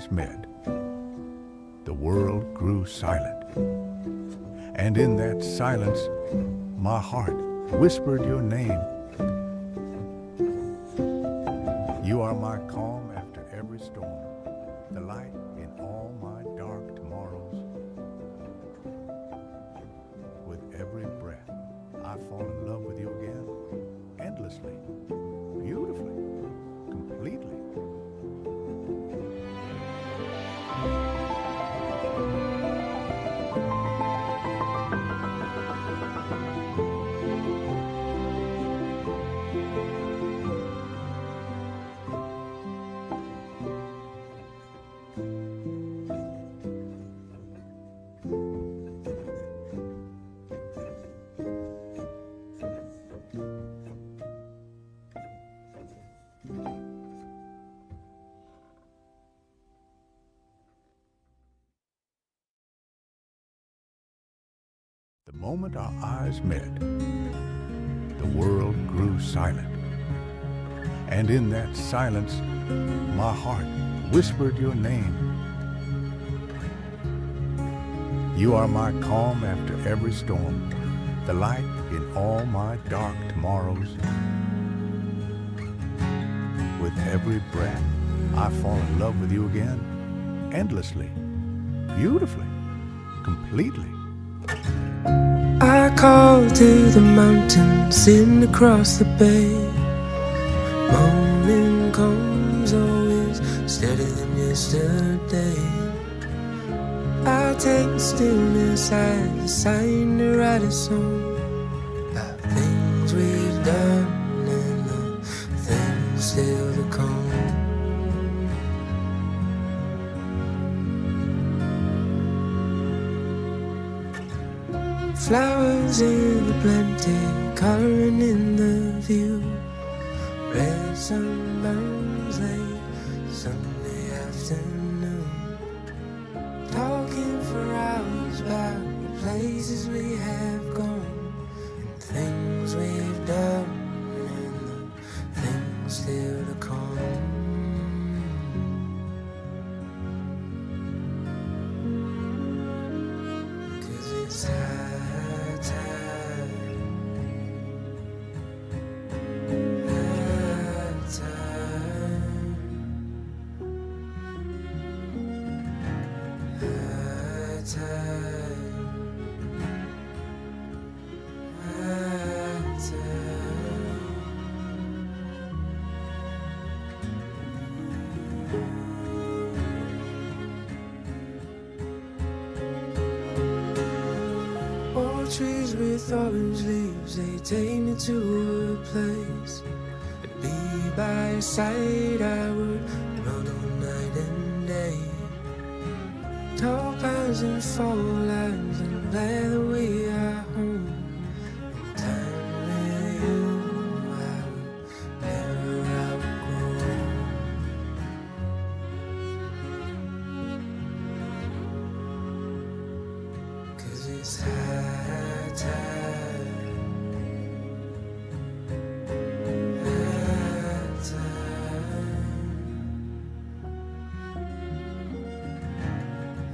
eyes met, the world grew silent. And in that silence, my heart whispered your name. You are my calm after every storm, the light in all my dark tomorrows. With every breath, I fall in love with you again, endlessly, beautifully, completely. The moment our eyes met, the world grew silent. And in that silence, my heart whispered your name. You are my calm after every storm, the light in all my dark tomorrows. With every breath, I fall in love with you again, endlessly, beautifully, completely. I call to the mountains sitting across the bay. Morning comes always steadier than yesterday. I take stillness as a sign to write a song about things we've done and the things still to come. Flowers in the plenty, coloring in the view. Red sunburns late Sunday afternoon, talking for hours about the places we have gone and things we've done and the things still to come. It's high tide, high tide, high tide, high tide. Old trees with orange leaves, they take me to a place. To be by your side, I would run all night and day. Tall pines and fall lines, I'm glad that we are home. And time with you, I would never outgrow. 'Cause it's high tide, high tide,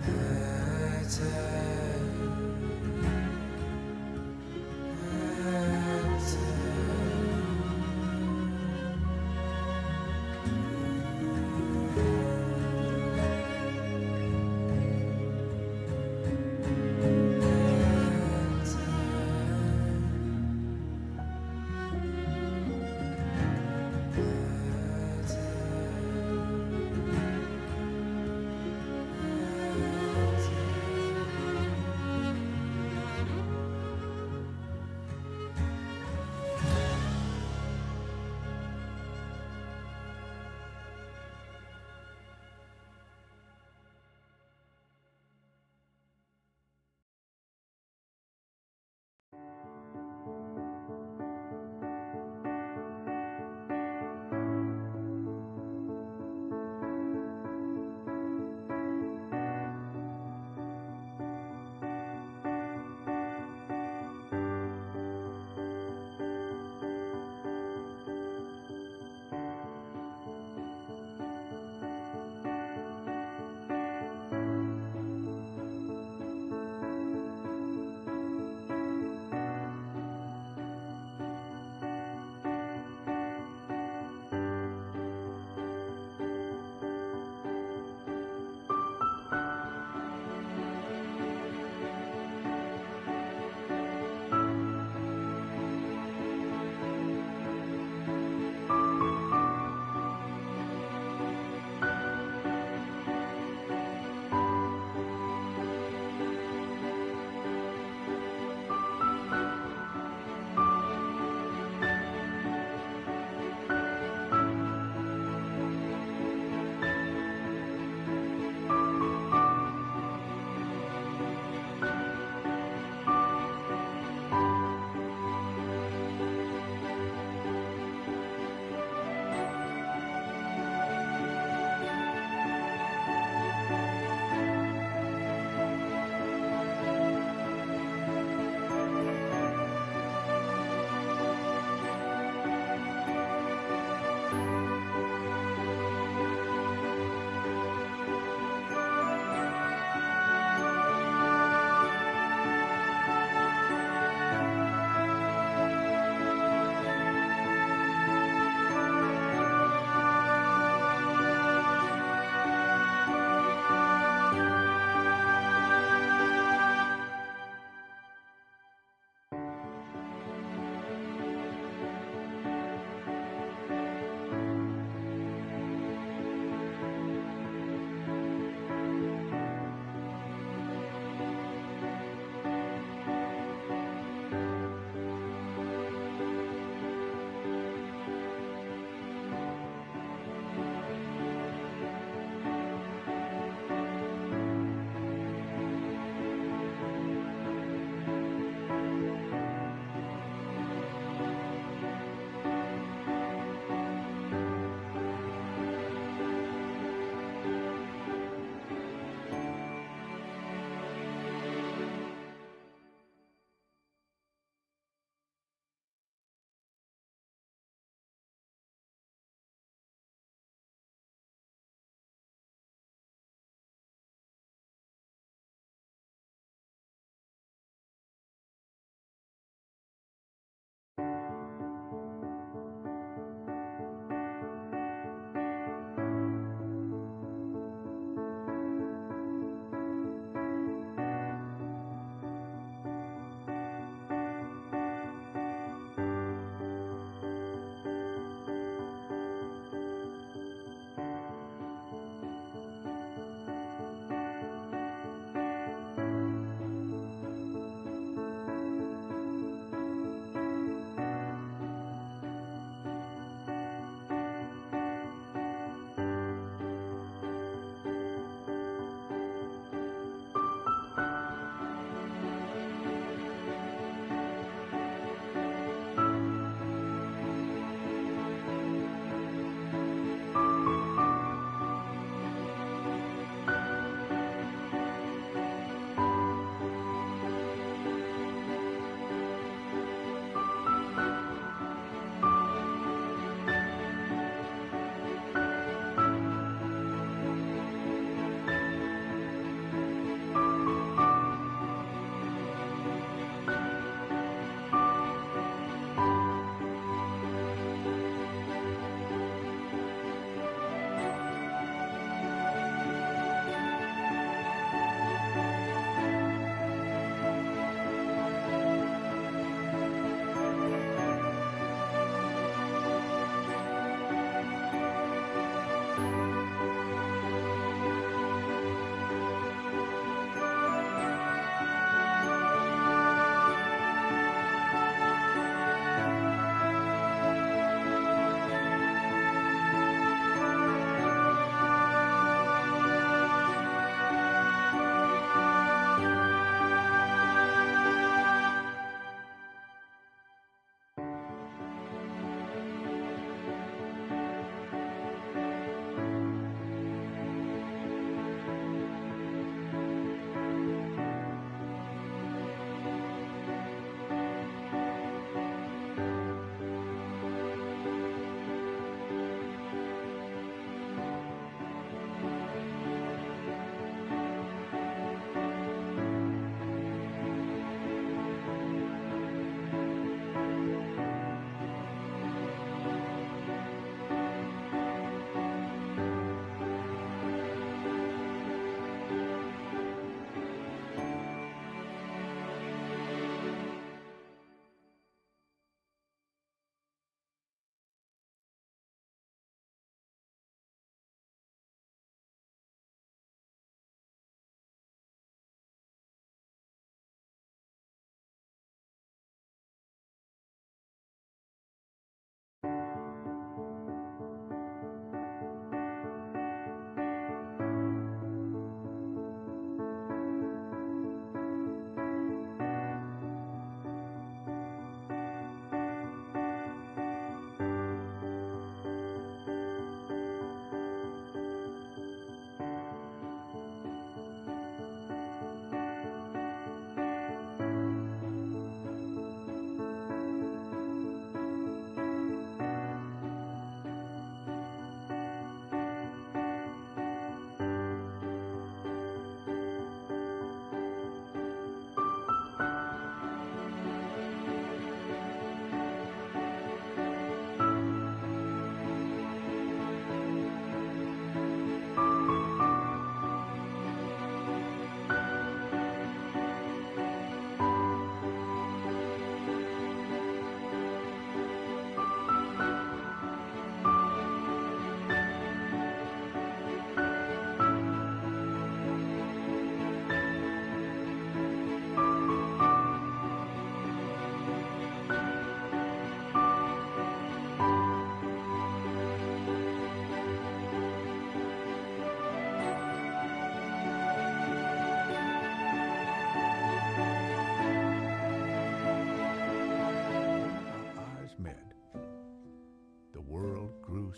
high tide, high tide.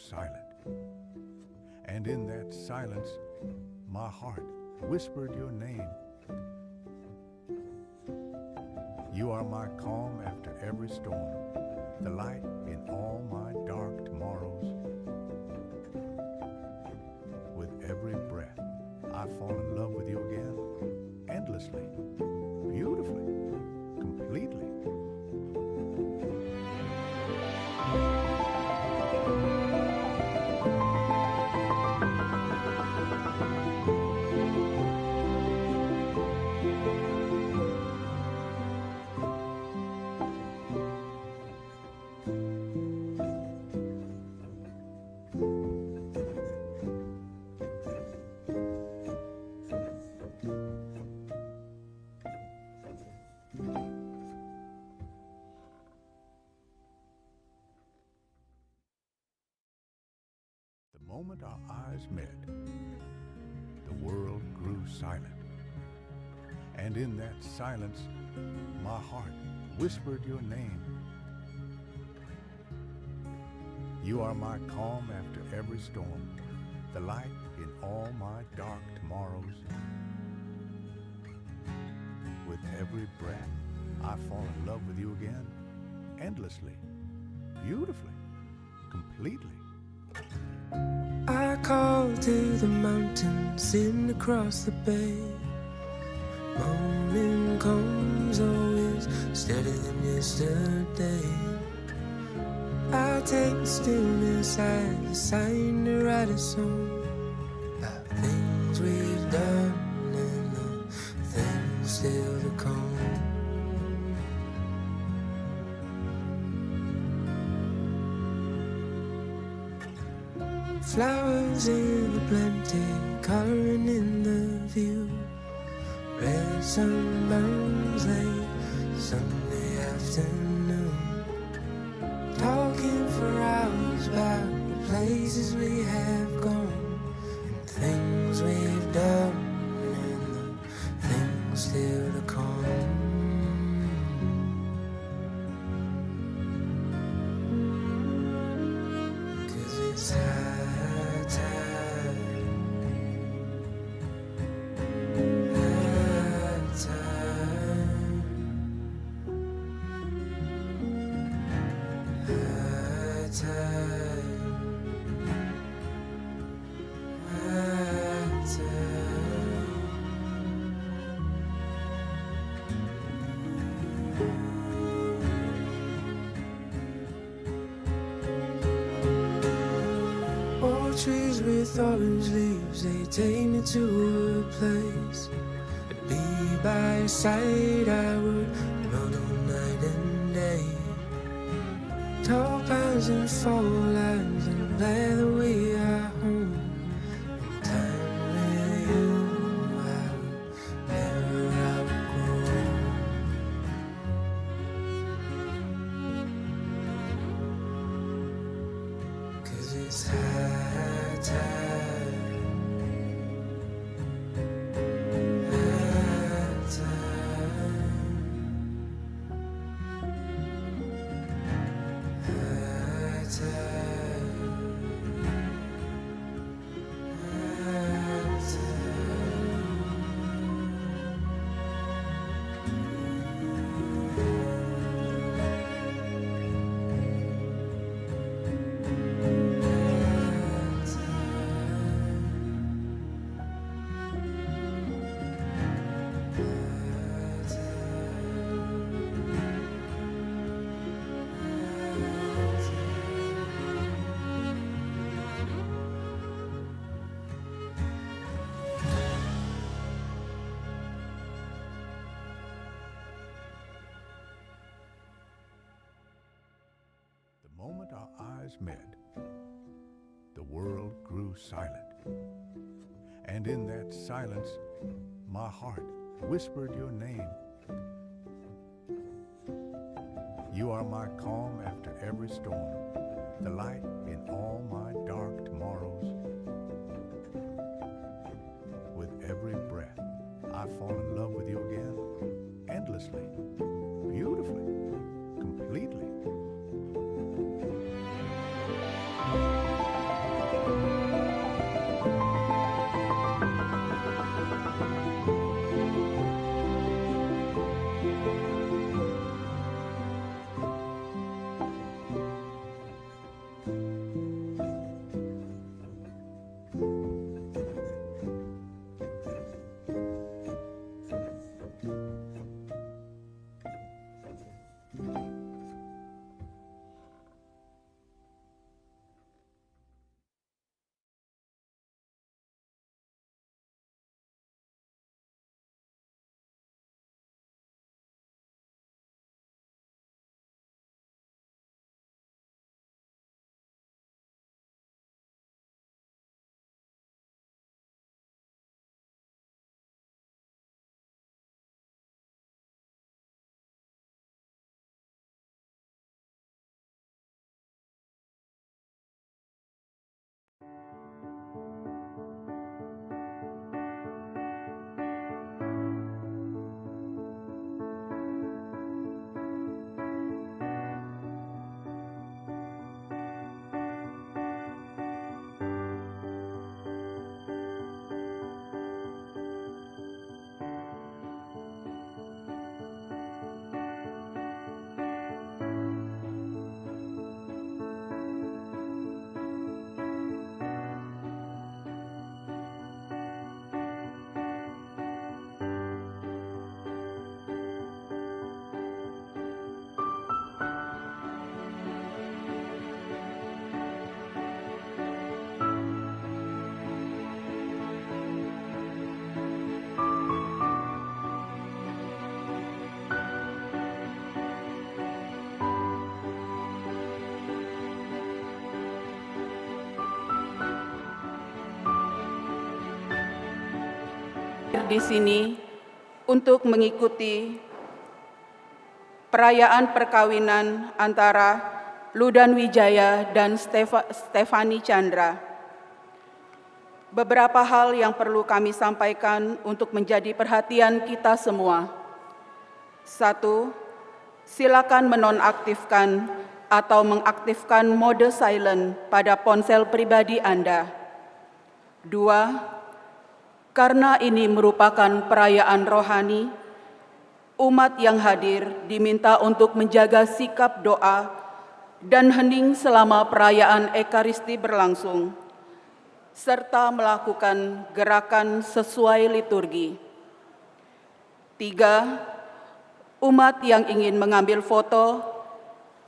silent. And in that silence, my heart whispered your name. You are my calm after every storm, the light in all my dark tomorrows. With every breath, I fall in love with you again, endlessly, beautifully, completely. The moment our eyes met, the world grew silent. And in that silence, my heart whispered your name. You are my calm after every storm, the light in all my dark tomorrows. With every breath, I fall in love with you again, endlessly, beautifully, completely. I call to the mountain sitting across the bay. Morning comes always steadier than yesterday. I'll take the stillness as a sign to write a song about things we've done and the things still to come. Flowers in the plenty, coloring in the view. Red sunburns late Sunday afternoon. Talking for hours about the places we have gone and things we've done and the things still to come. It's high tide, high tide, high tide, high tide. Trees with orange leaves, they take me to a place. To be by your side, I would run all night and day. Tall pines and fall lines, and I'm glad that we are home. And time with you, I would never outgrow. 'Cause it's high tide, high tide, high tide, high tide. The moment our eyes met, the world grew silent. And in that silence, my heart whispered your name. You are my calm after every storm, the light in all my dark tomorrows. With every breath, I fall in love with you again, endlessly, beautifully, completely. hadir di sini untuk mengikuti perayaan perkawinan antara Ludan Wijaya dan Stefani Chandra. Beberapa hal yang perlu kami sampaikan untuk menjadi perhatian kita semua. 1. Silakan menonaktifkan atau mengaktifkan mode silent pada ponsel pribadi Anda. 2. Karena ini merupakan perayaan rohani, umat yang hadir diminta untuk menjaga sikap doa dan hening selama perayaan Ekaristi berlangsung, serta melakukan gerakan sesuai liturgi. 3. Umat yang ingin mengambil foto,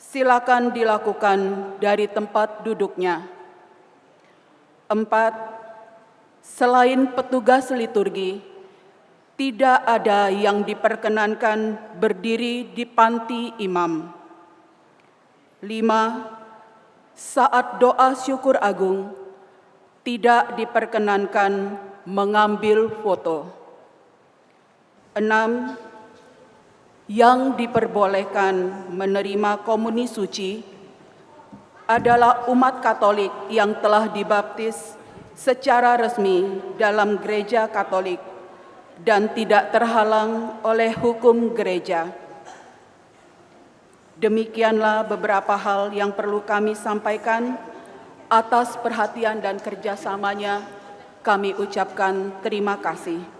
silakan dilakukan dari tempat duduknya. 4. Selain petugas liturgi, tidak ada yang diperkenankan berdiri di panti imam. 5. Saat doa syukur agung, tidak diperkenankan mengambil foto. 6. Yang diperbolehkan menerima komuni suci adalah umat Katolik yang telah dibaptis secara resmi dalam Gereja Katolik dan tidak terhalang oleh hukum gereja. Demikianlah beberapa hal yang perlu kami sampaikan. Atas perhatian dan kerjasamanya, kami ucapkan terima kasih.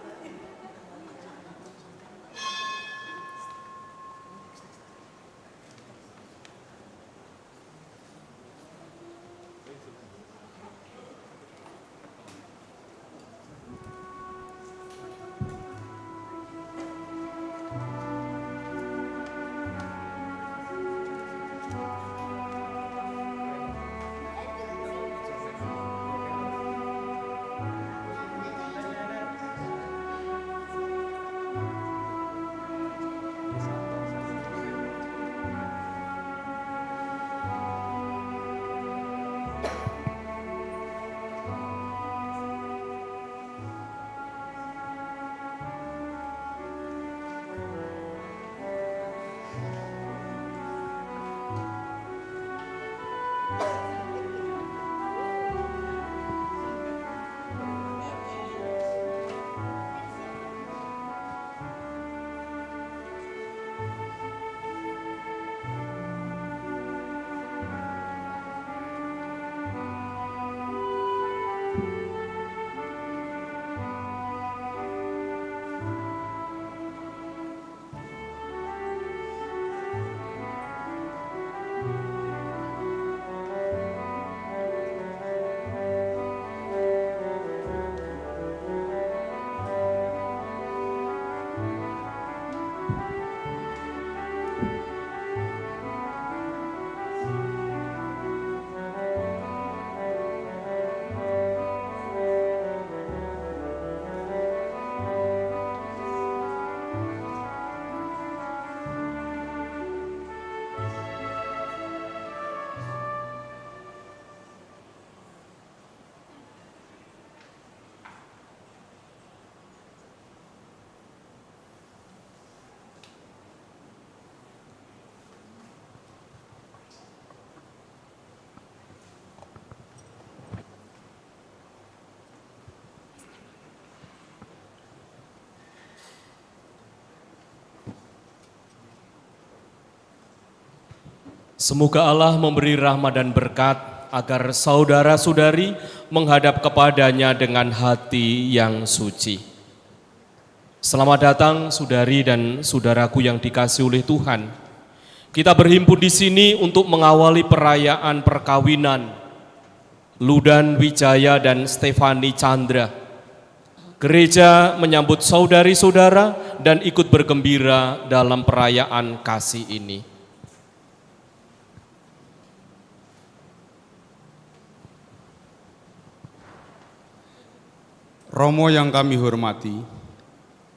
Semoga Allah memberi rahmat dan berkat agar saudara-saudari menghadap kepadanya dengan hati yang suci. Selamat datang saudari dan saudaraku yang dikasihi oleh Tuhan. Kita berhimpun di sini untuk mengawali perayaan perkawinan Ludan Wijaya dan Stefani Chandra. Gereja menyambut saudari-saudara dan ikut bergembira dalam perayaan kasih ini. Romo yang kami hormati,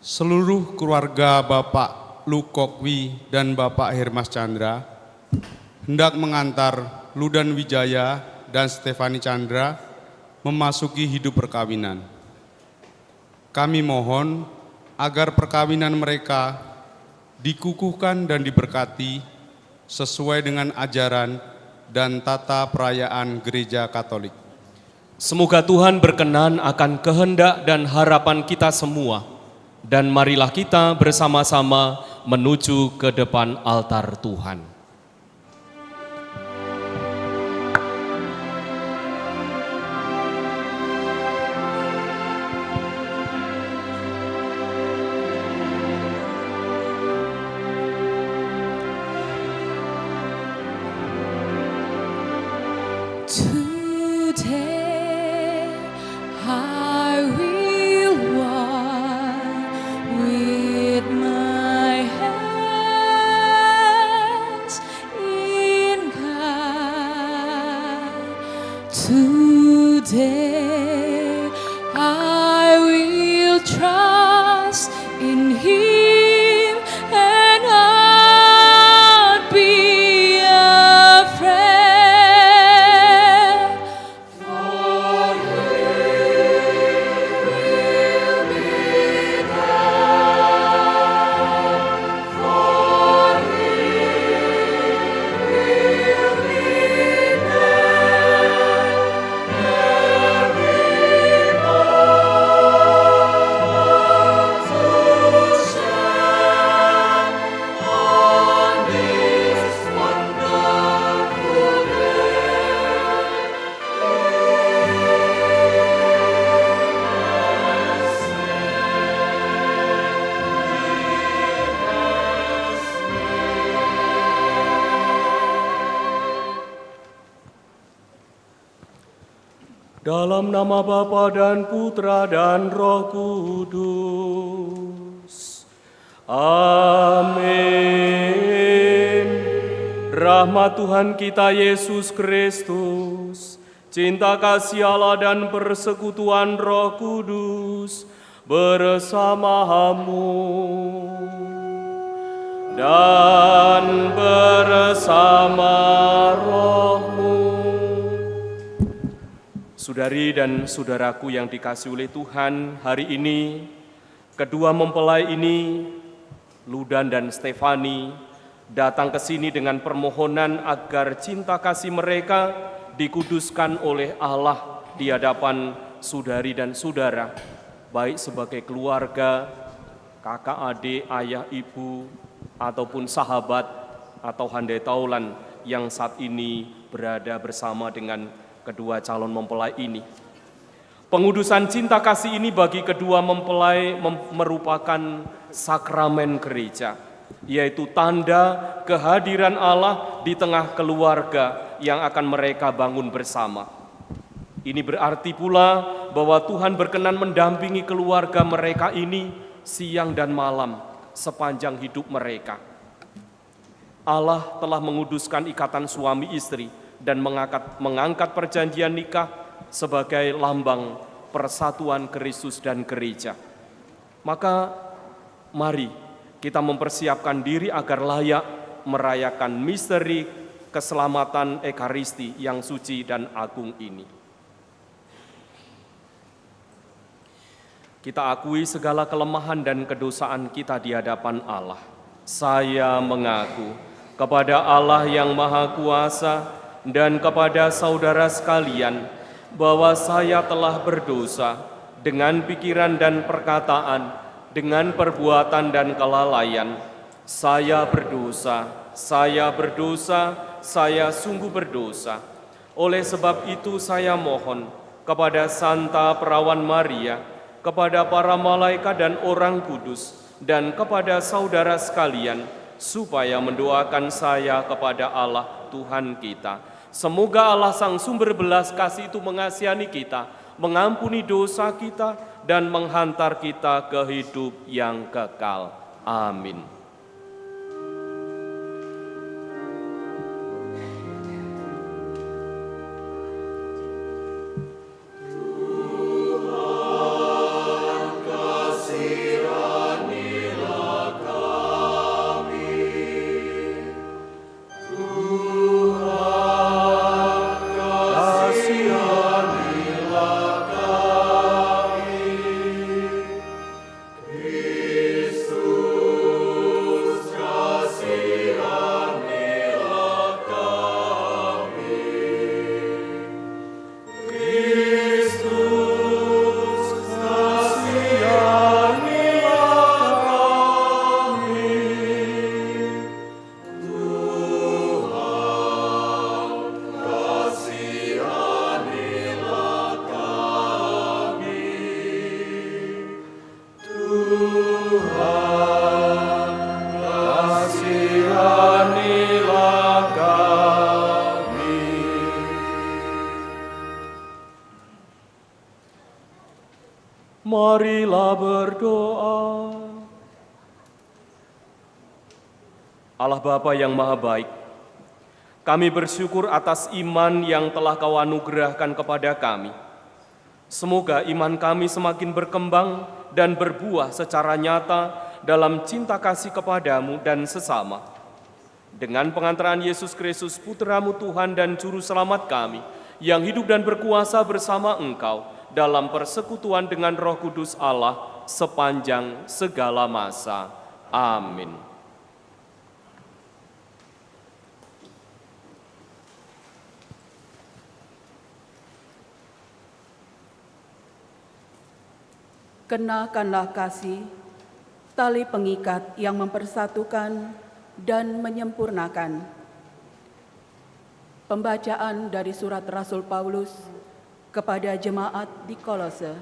seluruh keluarga Bapak Lukokwi dan Bapak Hermas Chandra hendak mengantar Ludan Wijaya dan Stefani Chandra memasuki hidup perkawinan. Kami mohon agar perkawinan mereka dikukuhkan dan diberkati sesuai dengan ajaran dan tata perayaan Gereja Katolik. Semoga Tuhan berkenan akan kehendak dan harapan kita semua. Dan marilah kita bersama-sama menuju ke depan altar Tuhan. Today I will walk with my hands in God. Today I will trust in Him and not be afraid. Dalam nama Bapa dan Putra dan Roh Kudus. Amin. Rahmat Tuhan kita Yesus Kristus, cinta kasih Allah dan persekutuan Roh Kudus bersamamu dan bersama rohmu. Saudari dan saudaraku yang dikasihi oleh Tuhan, hari ini kedua mempelai ini, Ludan dan Stefani, datang ke sini dengan permohonan agar cinta kasih mereka dikuduskan oleh Allah di hadapan saudari dan saudara, baik sebagai keluarga, kakak, adik, ayah, ibu, ataupun sahabat atau handai taulan yang saat ini berada bersama dengan kedua calon mempelai ini. Pengudusan cinta kasih ini bagi kedua mempelai merupakan sakramen gereja, yaitu tanda kehadiran Allah di tengah keluarga yang akan mereka bangun bersama. Ini berarti pula bahwa Tuhan berkenan mendampingi keluarga mereka ini siang dan malam sepanjang hidup mereka. Allah telah menguduskan ikatan suami istri dan mengangkat perjanjian nikah sebagai lambang persatuan Kristus dan gereja. Maka mari kita mempersiapkan diri agar layak merayakan misteri keselamatan Ekaristi yang suci dan agung ini. Kita akui segala kelemahan dan kedosaan kita di hadapan Allah. Saya mengaku kepada Allah yang Maha Kuasa dan kepada saudara sekalian bahwa saya telah berdosa dengan pikiran dan perkataan, dengan perbuatan dan kelalaian. Saya berdosa, saya sungguh berdosa. Oleh sebab itu saya mohon kepada Santa Perawan Maria, kepada para malaikat dan orang kudus, dan kepada saudara sekalian, supaya mendoakan saya kepada Allah Tuhan kita. Semoga Allah Sang Sumber Belas Kasih itu mengasihani kita, mengampuni dosa kita, dan menghantar kita ke hidup yang kekal. Amin. kasihanilah kami. Marilah berdoa. Allah Bapa yang Maha Baik, kami bersyukur atas iman yang telah Kau anugerahkan kepada kami. Semoga iman kami semakin berkembang dan berbuah secara nyata dalam cinta kasih kepadamu dan sesama. Dengan pengantaran Yesus Kristus, Putra-Mu Tuhan dan Juru Selamat kami, yang hidup dan berkuasa bersama Engkau dalam persekutuan dengan Roh Kudus Allah sepanjang segala masa. Amin. Kenakanlah kasih, tali pengikat yang mempersatukan dan menyempurnakan. Pembacaan dari surat Rasul Paulus kepada jemaat di Kolose.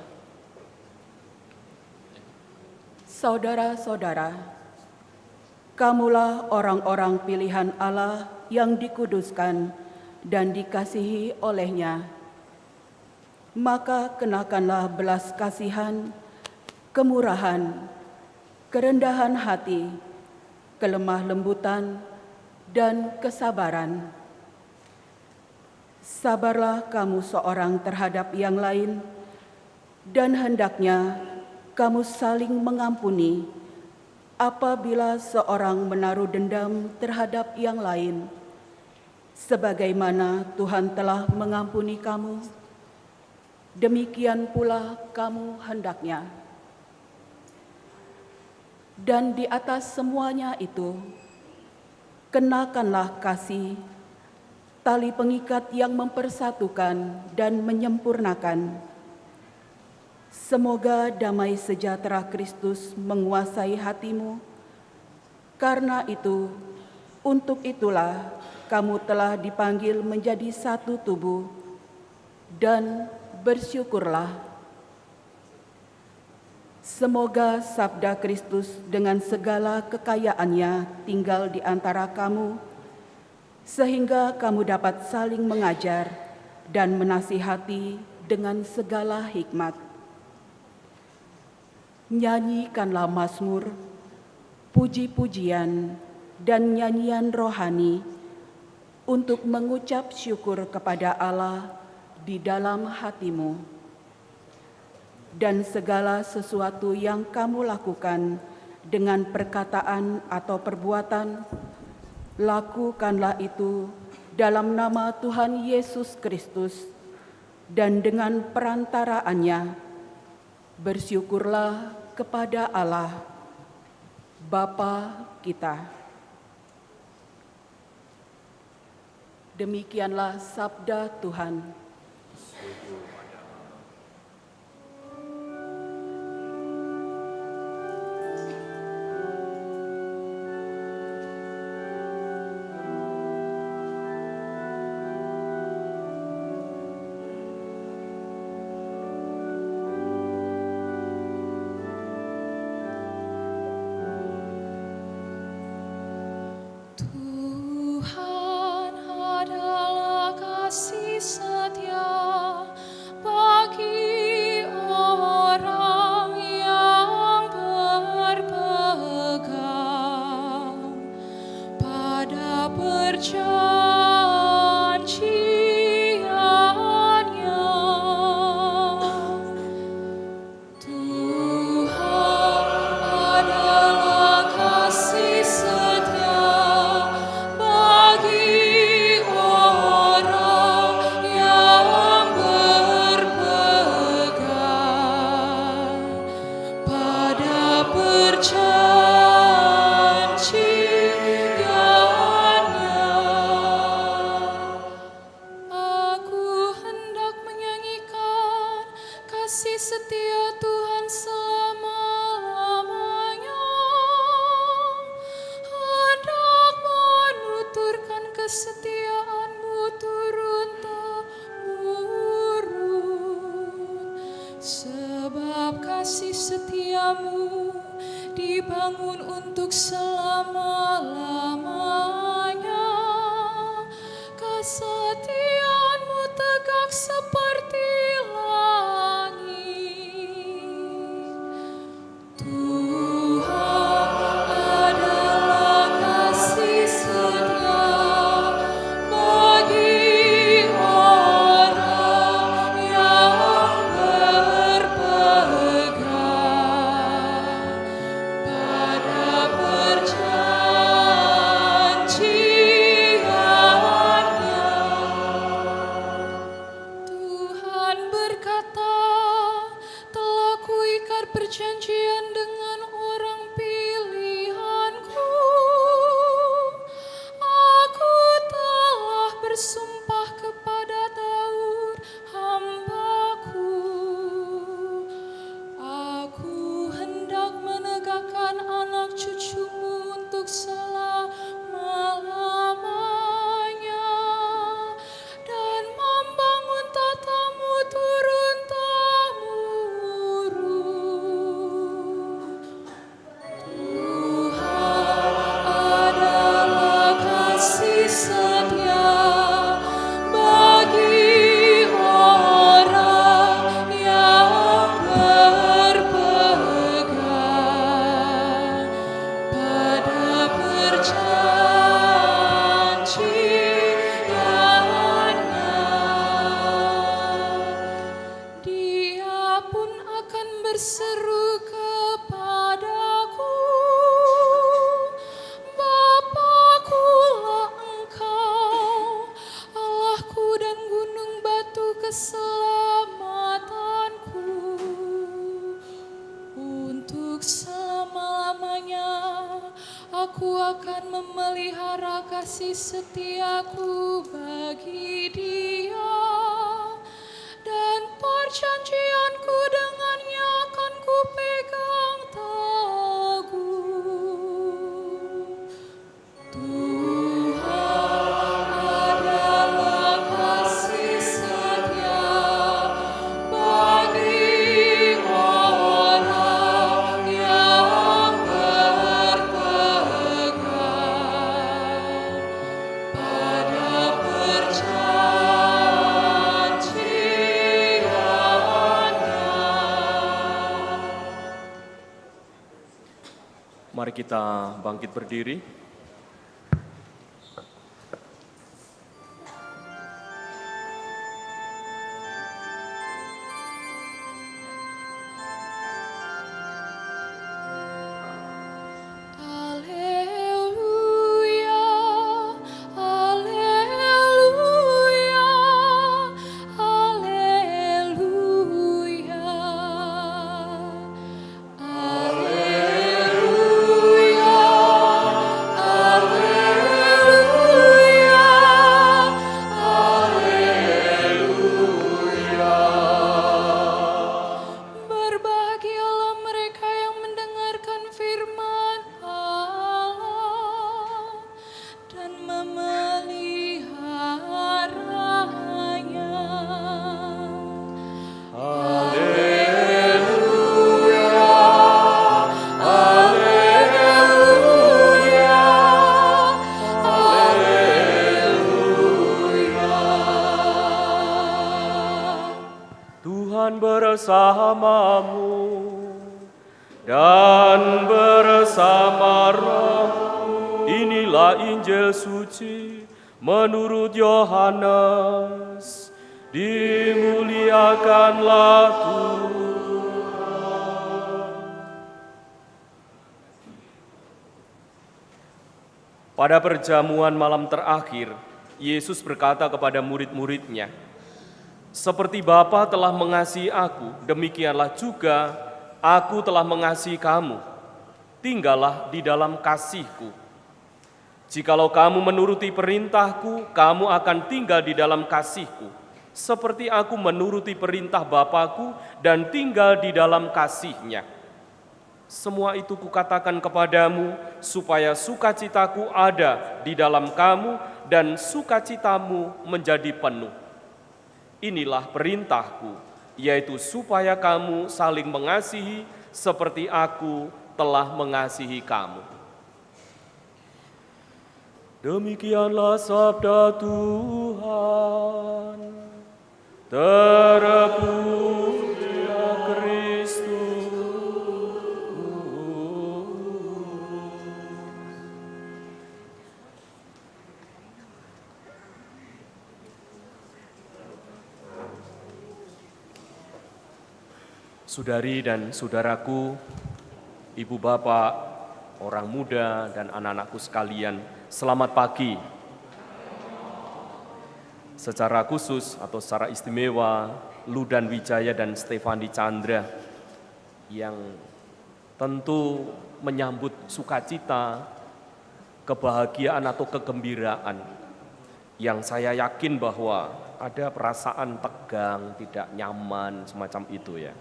Saudara-saudara, kamulah orang-orang pilihan Allah yang dikuduskan dan dikasihi oleh-Nya. Maka kenakanlah belas kasihan, kemurahan, kerendahan hati, kelemah lembutan, dan kesabaran. Sabarlah kamu seorang terhadap yang lain, dan hendaknya kamu saling mengampuni apabila seorang menaruh dendam terhadap yang lain, sebagaimana Tuhan telah mengampuni kamu, demikian pula kamu hendaknya. Dan di atas semuanya itu, kenakanlah kasih, tali pengikat yang mempersatukan dan menyempurnakan. Semoga damai sejahtera Kristus menguasai hatimu. Karena itu, untuk itulah kamu telah dipanggil menjadi satu tubuh, dan bersyukurlah. Semoga sabda Kristus dengan segala kekayaannya tinggal di antara kamu, sehingga kamu dapat saling mengajar dan menasihati dengan segala hikmat. Nyanyikanlah mazmur, puji-pujian, dan nyanyian rohani untuk mengucap syukur kepada Allah di dalam hatimu. Dan segala sesuatu yang kamu lakukan dengan perkataan atau perbuatan, lakukanlah itu dalam nama Tuhan Yesus Kristus, dan dengan perantaraannya bersyukurlah kepada Allah, Bapa kita. Demikianlah sabda Tuhan. Tuhan adalah kasih setia bagi orang yang berpegang pada perjanjiannya. Tuhan adalah kasih setia bagi orang yang berpegang pada perjanjiannya. dibangun untuk selama-lamanya. Kesetiaan-Mu tegak seperti langit. Tuhan adalah kasih setia bagi orang yang berpegang pada perjanjian-Nya. Tuhan berkata, telah kuikat perjanjian dengan orang pilihan-Ku. Aku telah bersumpah kepada Daud hamba-Ku. Aku hendak menegakkan anak cucumu untuk selama-lamanya dan membangun tatamu turun-temurun. Tuhan adalah kasih setia bagi orang yang berpegang pada perjanjian-Nya. Dia pun akan berseru kepadaku, Bapa-Kulah Engkau, Allahku dan gunung batu keselamatanku. Untuk selama-lamanya aku akan memelihara kasih setiaku bagi dia, dan perjanjianku dengannya akan kupegang teguh. Tuhan adalah kasih setia bagi orang yang berpegang pada perjanjian-Nya. Mari kita bangkit berdiri. Haleluya, haleluya, haleluya. Haleluya, haleluya, haleluya. Berbahagialah mereka yang mendengarkan firman Allah dan memeliharanya. Tuhan bersamamu dan bersama rohmu. Inilah Injil suci menurut Yohanes. Dimuliakanlah Tuhan. Pada perjamuan malam terakhir, Yesus berkata kepada murid-muridnya, "Seperti Bapa telah mengasihi aku, demikianlah juga aku telah mengasihi kamu. Tinggallah di dalam kasih-Ku. Jikalau kamu menuruti perintah-Ku, kamu akan tinggal di dalam kasih-Ku, seperti aku menuruti perintah Bapa-Ku dan tinggal di dalam kasih-Nya. Semua itu kukatakan kepadamu, supaya sukacitaku ada di dalam kamu dan sukacitamu menjadi penuh. Inilah perintahku, yaitu supaya kamu saling mengasihi seperti aku telah mengasihi kamu. Demikianlah sabda Tuhan. Terpujilah Kristus. Saudari dan saudaraku, ibu bapak, orang muda dan anak-anakku sekalian, selamat pagi. Secara khusus atau secara istimewa, Ludan Wijaya dan Stefani Chandra yang tentu menyambut sukacita, kebahagiaan atau kegembiraan yang saya yakin bahwa ada perasaan tegang, tidak nyaman, semacam itu ya.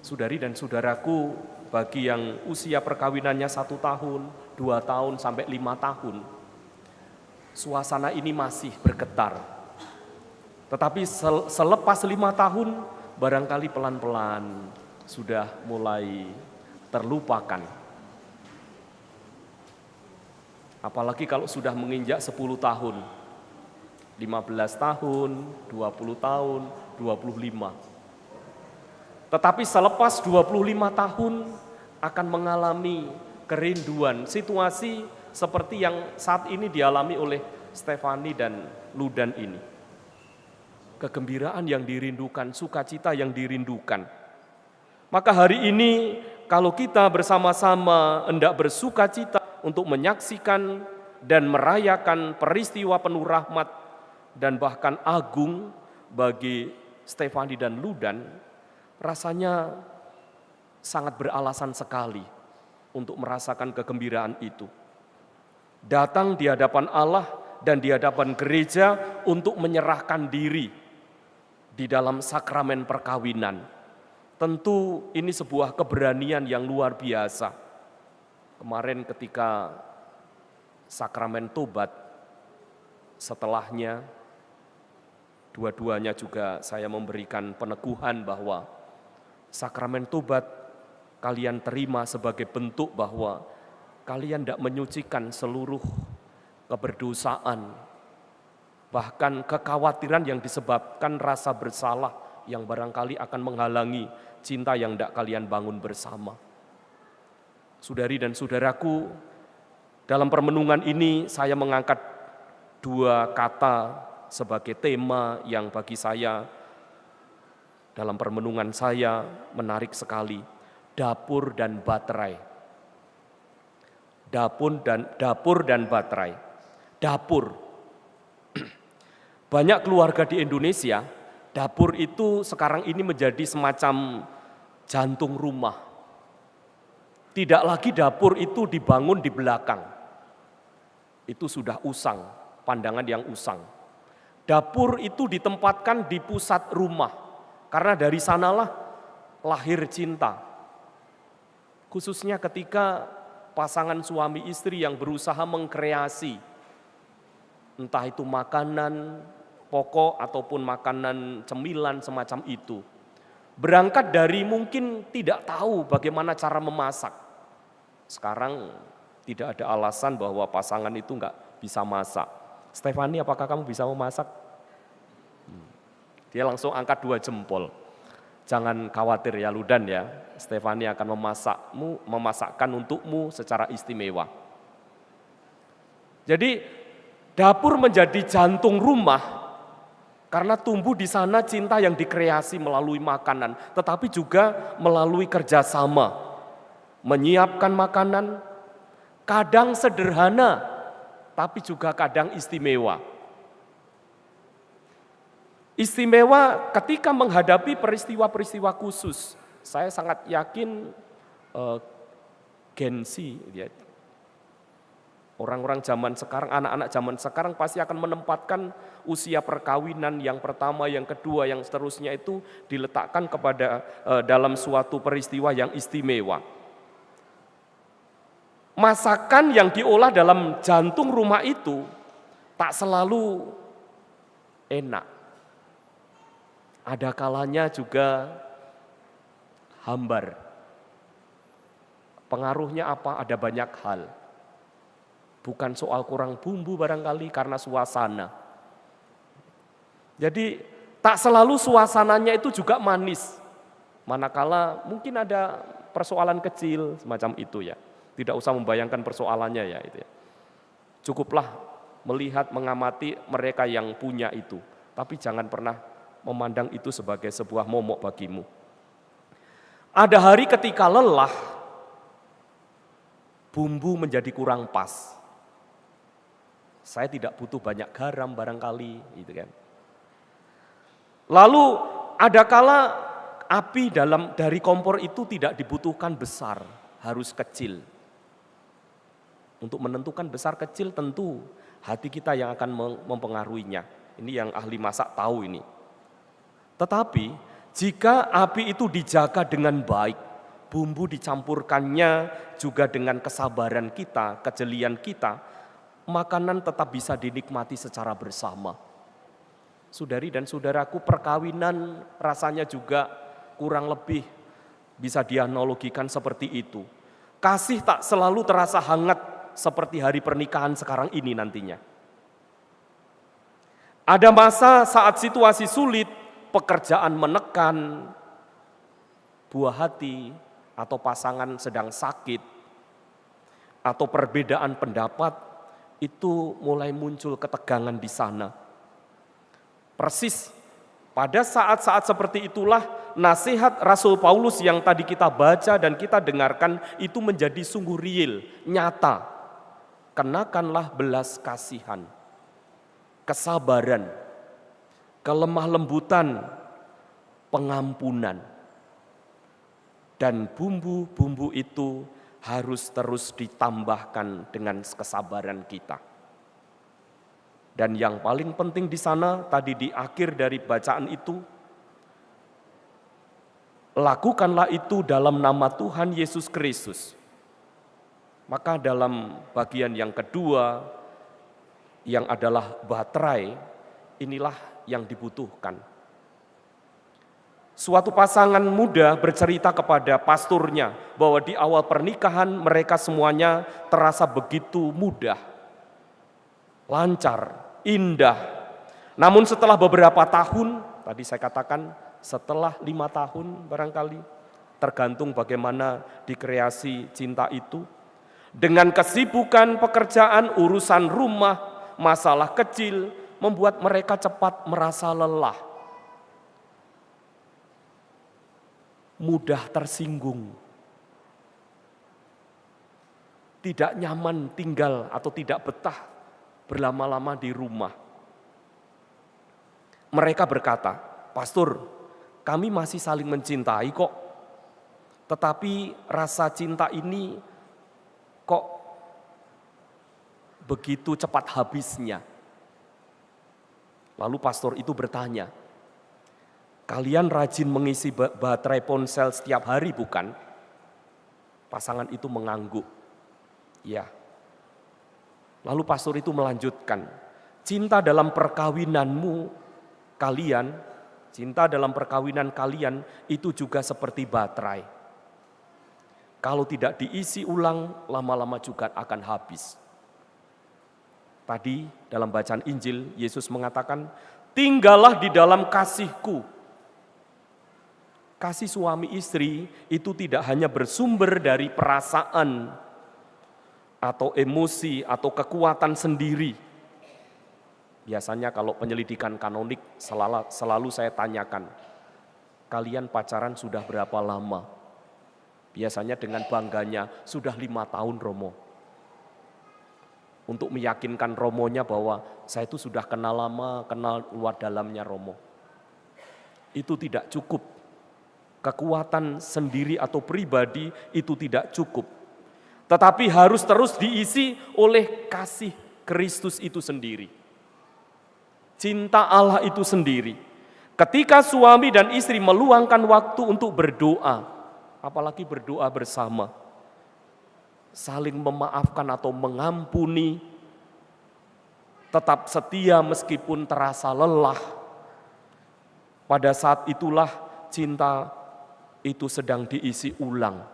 Saudari dan saudaraku, bagi yang usia perkawinannya 1 tahun, 2 tahun, sampai 5 tahun, suasana ini masih bergetar. Tetapi selepas 5 tahun, barangkali pelan-pelan sudah mulai terlupakan. Apalagi kalau sudah menginjak 10 tahun, 15 tahun, 20 tahun, 25. Tetapi selepas 25 tahun akan mengalami kerinduan, situasi seperti yang saat ini dialami oleh Stefani dan Ludan ini. Kegembiraan yang dirindukan, sukacita yang dirindukan. Maka hari ini kalau kita bersama-sama hendak bersukacita untuk menyaksikan dan merayakan peristiwa penuh rahmat dan bahkan agung bagi Stefani dan Ludan, rasanya sangat beralasan sekali untuk merasakan kegembiraan itu. Datang di hadapan Allah dan di hadapan gereja untuk menyerahkan diri di dalam sakramen perkawinan. Tentu ini sebuah keberanian yang luar biasa. Kemarin ketika sakramen tobat, setelahnya dua-duanya juga saya memberikan peneguhan bahwa sakramen tobat kalian terima sebagai bentuk bahwa kalian tidak menyucikan seluruh keberdosaan, bahkan kekhawatiran yang disebabkan rasa bersalah yang barangkali akan menghalangi cinta yang tidak kalian bangun bersama. Saudari dan saudaraku, dalam permenungan ini saya mengangkat 2 kata sebagai tema yang bagi saya dalam permenungan saya menarik sekali, dapur dan baterai. Dapur dan baterai. Dapur. Banyak keluarga di Indonesia, dapur itu sekarang ini menjadi semacam jantung rumah. Tidak lagi dapur itu dibangun di belakang. Itu sudah usang, pandangan yang usang. Dapur itu ditempatkan di pusat rumah. Karena dari sanalah lahir cinta. Khususnya ketika pasangan suami istri yang berusaha mengkreasi, entah itu makanan pokok ataupun makanan cemilan semacam itu. Berangkat dari mungkin tidak tahu bagaimana cara memasak. Sekarang tidak ada alasan bahwa pasangan itu enggak bisa masak. Stefani, apakah kamu bisa memasak? Dia langsung angkat 2 jempol. Jangan khawatir ya Ludan ya, Stefani akan memasakkan untukmu secara istimewa. Jadi dapur menjadi jantung rumah karena tumbuh di sana cinta yang dikreasi melalui makanan, tetapi juga melalui kerjasama. Menyiapkan makanan, kadang sederhana, tapi juga kadang istimewa. Istimewa ketika menghadapi peristiwa-peristiwa khusus. Saya sangat yakin Gen Z, ya, orang-orang zaman sekarang, anak-anak zaman sekarang pasti akan menempatkan usia perkawinan yang pertama, yang kedua, yang seterusnya itu diletakkan kepada dalam suatu peristiwa yang istimewa. Masakan yang diolah dalam jantung rumah itu tak selalu enak. Ada kalanya juga hambar. Pengaruhnya apa? Ada banyak hal. Bukan soal kurang bumbu barangkali karena suasana. Jadi tak selalu suasananya itu juga manis. Manakala mungkin ada persoalan kecil semacam itu ya. Tidak usah membayangkan persoalannya ya itu ya. Cukuplah melihat, mengamati mereka yang punya itu. Tapi jangan pernah memandang itu sebagai sebuah momok bagimu. Ada hari ketika lelah, bumbu menjadi kurang pas. Saya tidak butuh banyak garam barangkali, gitu kan. Lalu ada kala api dari kompor itu tidak dibutuhkan besar, harus kecil. Untuk menentukan besar kecil tentu hati kita yang akan mempengaruhinya. Ini yang ahli masak tahu ini. Tetapi jika api itu dijaga dengan baik, bumbu dicampurkannya juga dengan kesabaran kita, kejelian kita, makanan tetap bisa dinikmati secara bersama. Saudari dan saudaraku, perkawinan rasanya juga kurang lebih bisa dianalogikan seperti itu. Kasih tak selalu terasa hangat seperti hari pernikahan sekarang ini nantinya. Ada masa saat situasi sulit, pekerjaan menekan, buah hati atau pasangan sedang sakit, atau perbedaan pendapat, itu mulai muncul ketegangan di sana. Persis pada saat-saat seperti itulah nasihat Rasul Paulus yang tadi kita baca dan kita dengarkan itu menjadi sungguh real, nyata. Kenakanlah belas kasihan, kesabaran, kelemah lembutan, pengampunan. Dan bumbu-bumbu itu harus terus ditambahkan dengan kesabaran kita. Dan yang paling penting di sana, tadi di akhir dari bacaan itu, lakukanlah itu dalam nama Tuhan Yesus Kristus. Maka dalam bagian yang kedua, yang adalah baterai, inilah yang dibutuhkan. Suatu pasangan muda bercerita kepada pasturnya bahwa di awal pernikahan mereka semuanya terasa begitu mudah, lancar, indah. Namun setelah beberapa tahun, tadi saya katakan setelah 5 tahun barangkali, tergantung bagaimana dikreasi cinta itu, dengan kesibukan pekerjaan, urusan rumah, masalah kecil, membuat mereka cepat merasa lelah. Mudah tersinggung, tidak nyaman tinggal atau tidak betah berlama-lama di rumah. Mereka berkata, "Pastor, kami masih saling mencintai kok, tetapi rasa cinta ini kok begitu cepat habisnya." Lalu pastor itu bertanya, "Kalian rajin mengisi baterai ponsel setiap hari bukan?" Pasangan itu mengangguk. Ya. Lalu pastor itu melanjutkan, "Cinta dalam perkawinanmu kalian, cinta dalam perkawinan kalian itu juga seperti baterai. Kalau tidak diisi ulang, lama-lama juga akan habis." Tadi dalam bacaan Injil, Yesus mengatakan, "Tinggallah di dalam kasih-Ku." Kasih suami istri itu tidak hanya bersumber dari perasaan atau emosi atau kekuatan sendiri. Biasanya kalau penyelidikan kanonik selalu saya tanyakan, "Kalian pacaran sudah berapa lama?" Biasanya dengan bangganya, "Sudah 5 tahun Romo." Untuk meyakinkan Romonya bahwa saya itu sudah kenal lama, kenal luar dalamnya Romo. Itu tidak cukup. Kekuatan sendiri atau pribadi itu tidak cukup. Tetapi harus terus diisi oleh kasih Kristus itu sendiri. Cinta Allah itu sendiri. Ketika suami dan istri meluangkan waktu untuk berdoa, apalagi berdoa bersama, saling memaafkan atau mengampuni, tetap setia meskipun terasa lelah, pada saat itulah cinta itu sedang diisi ulang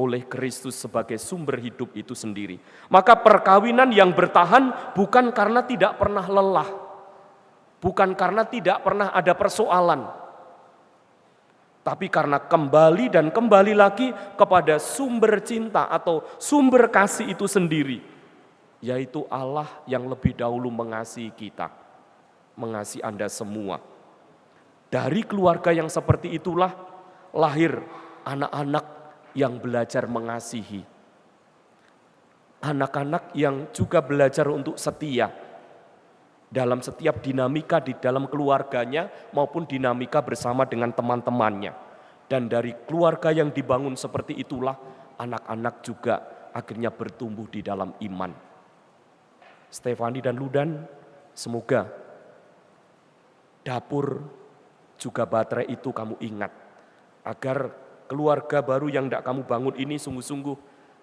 oleh Kristus sebagai sumber hidup itu sendiri. Maka perkawinan yang bertahan bukan karena tidak pernah lelah, bukan karena tidak pernah ada persoalan, tapi karena kembali dan kembali lagi kepada sumber cinta atau sumber kasih itu sendiri, yaitu Allah yang lebih dahulu mengasihi kita, mengasihi Anda semua. Dari keluarga yang seperti itulah lahir anak-anak yang belajar mengasihi. Anak-anak yang juga belajar untuk setia dalam setiap dinamika di dalam keluarganya maupun dinamika bersama dengan teman-temannya. Dan dari keluarga yang dibangun seperti itulah anak-anak juga akhirnya bertumbuh di dalam iman. Stefani dan Ludan, semoga dapur juga baterai itu kamu ingat, agar keluarga baru yang tidak kamu bangun ini sungguh-sungguh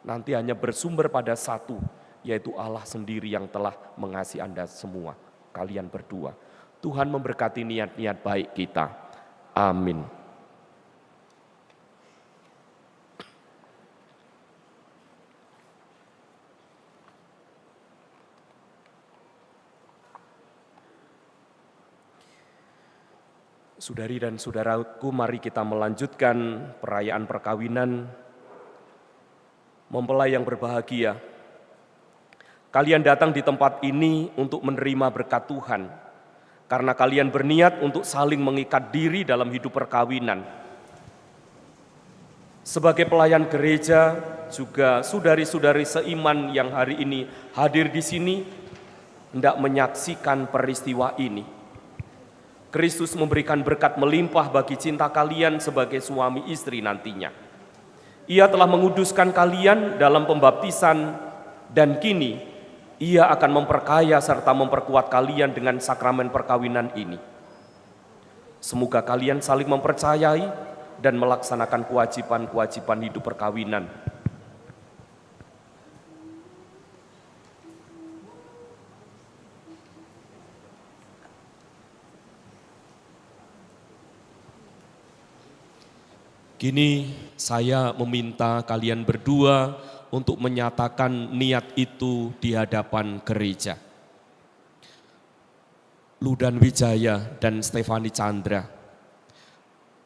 nanti hanya bersumber pada satu, yaitu Allah sendiri yang telah mengasihi Anda semua, kalian berdua. Tuhan memberkati niat-niat baik kita. Amin. Saudari dan saudaraku, mari kita melanjutkan perayaan perkawinan mempelai yang berbahagia. Kalian datang di tempat ini untuk menerima berkat Tuhan, karena kalian berniat untuk saling mengikat diri dalam hidup perkawinan. Sebagai pelayan gereja, juga saudari-saudari seiman yang hari ini hadir di sini, hendak menyaksikan peristiwa ini. Kristus memberikan berkat melimpah bagi cinta kalian sebagai suami istri nantinya. Ia telah menguduskan kalian dalam pembaptisan, dan kini Ia akan memperkaya serta memperkuat kalian dengan sakramen perkawinan ini. Semoga kalian saling mempercayai dan melaksanakan kewajiban-kewajiban hidup perkawinan. Kini saya meminta kalian berdua untuk menyatakan niat itu di hadapan gereja. Ludan Wijaya dan Stefani Chandra,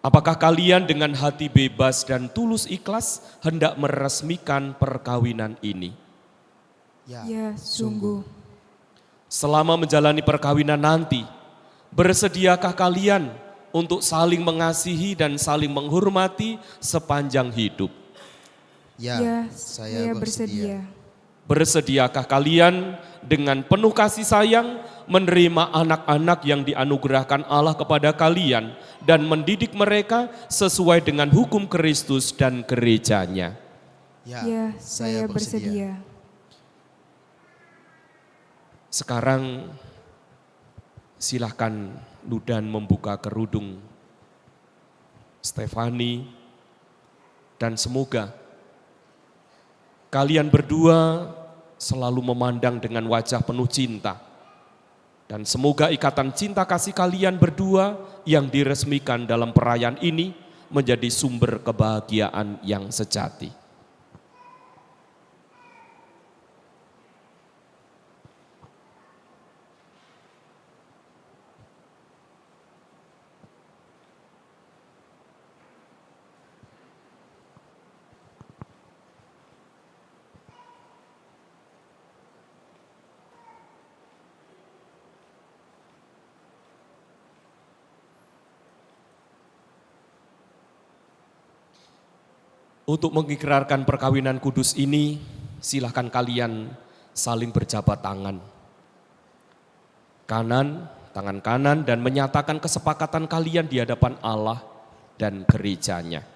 apakah kalian dengan hati bebas dan tulus ikhlas hendak meresmikan perkawinan ini? Ya, sungguh. Selama menjalani perkawinan nanti, bersediakah kalian untuk saling mengasihi dan saling menghormati sepanjang hidup? Ya, saya bersedia. Bersediakah kalian dengan penuh kasih sayang menerima anak-anak yang dianugerahkan Allah kepada kalian dan mendidik mereka sesuai dengan hukum Kristus dan gerejanya? Ya, saya bersedia. Sekarang silahkan Ludan membuka kerudung Stefani, dan semoga kalian berdua selalu memandang dengan wajah penuh cinta, dan semoga ikatan cinta kasih kalian berdua yang diresmikan dalam perayaan ini menjadi sumber kebahagiaan yang sejati. Untuk mengikrarkan perkawinan kudus ini, silakan kalian saling berjabat tangan. Tangan kanan, dan menyatakan kesepakatan kalian di hadapan Allah dan gerejanya.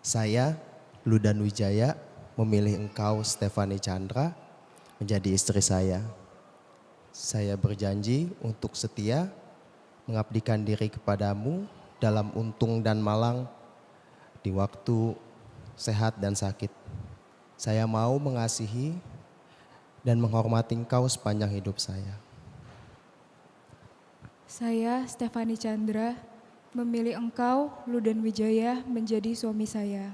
Saya, Ludan Wijaya, memilih engkau, Stefani Chandra, menjadi istri saya. Saya berjanji untuk setia mengabdikan diri kepadamu dalam untung dan malang, di waktu sehat dan sakit. Saya mau mengasihi dan menghormati engkau sepanjang hidup saya. Saya, Stefani Chandra, memilih engkau, Ludan Wijaya, menjadi suami saya.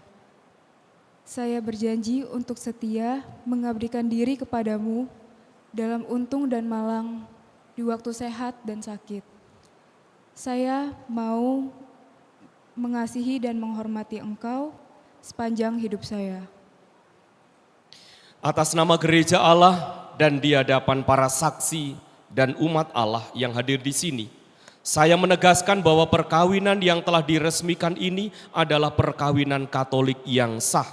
Saya berjanji untuk setia mengabdikan diri kepadamu dalam untung dan malang, di waktu sehat dan sakit. Saya mau mengasihi dan menghormati engkau sepanjang hidup saya. Atas nama gereja Allah dan di hadapan para saksi dan umat Allah yang hadir di sini, saya menegaskan bahwa perkawinan yang telah diresmikan ini adalah perkawinan Katolik yang sah.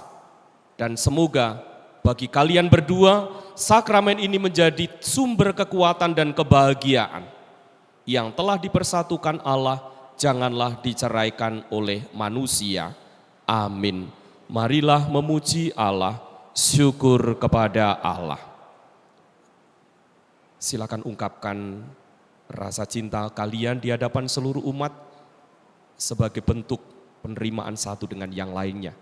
Dan semoga bagi kalian berdua, sakramen ini menjadi sumber kekuatan dan kebahagiaan. Yang telah dipersatukan Allah, janganlah diceraikan oleh manusia. Amin. Marilah memuji Allah, syukur kepada Allah. Silakan ungkapkan rasa cinta kalian di hadapan seluruh umat sebagai bentuk penerimaan satu dengan yang lainnya.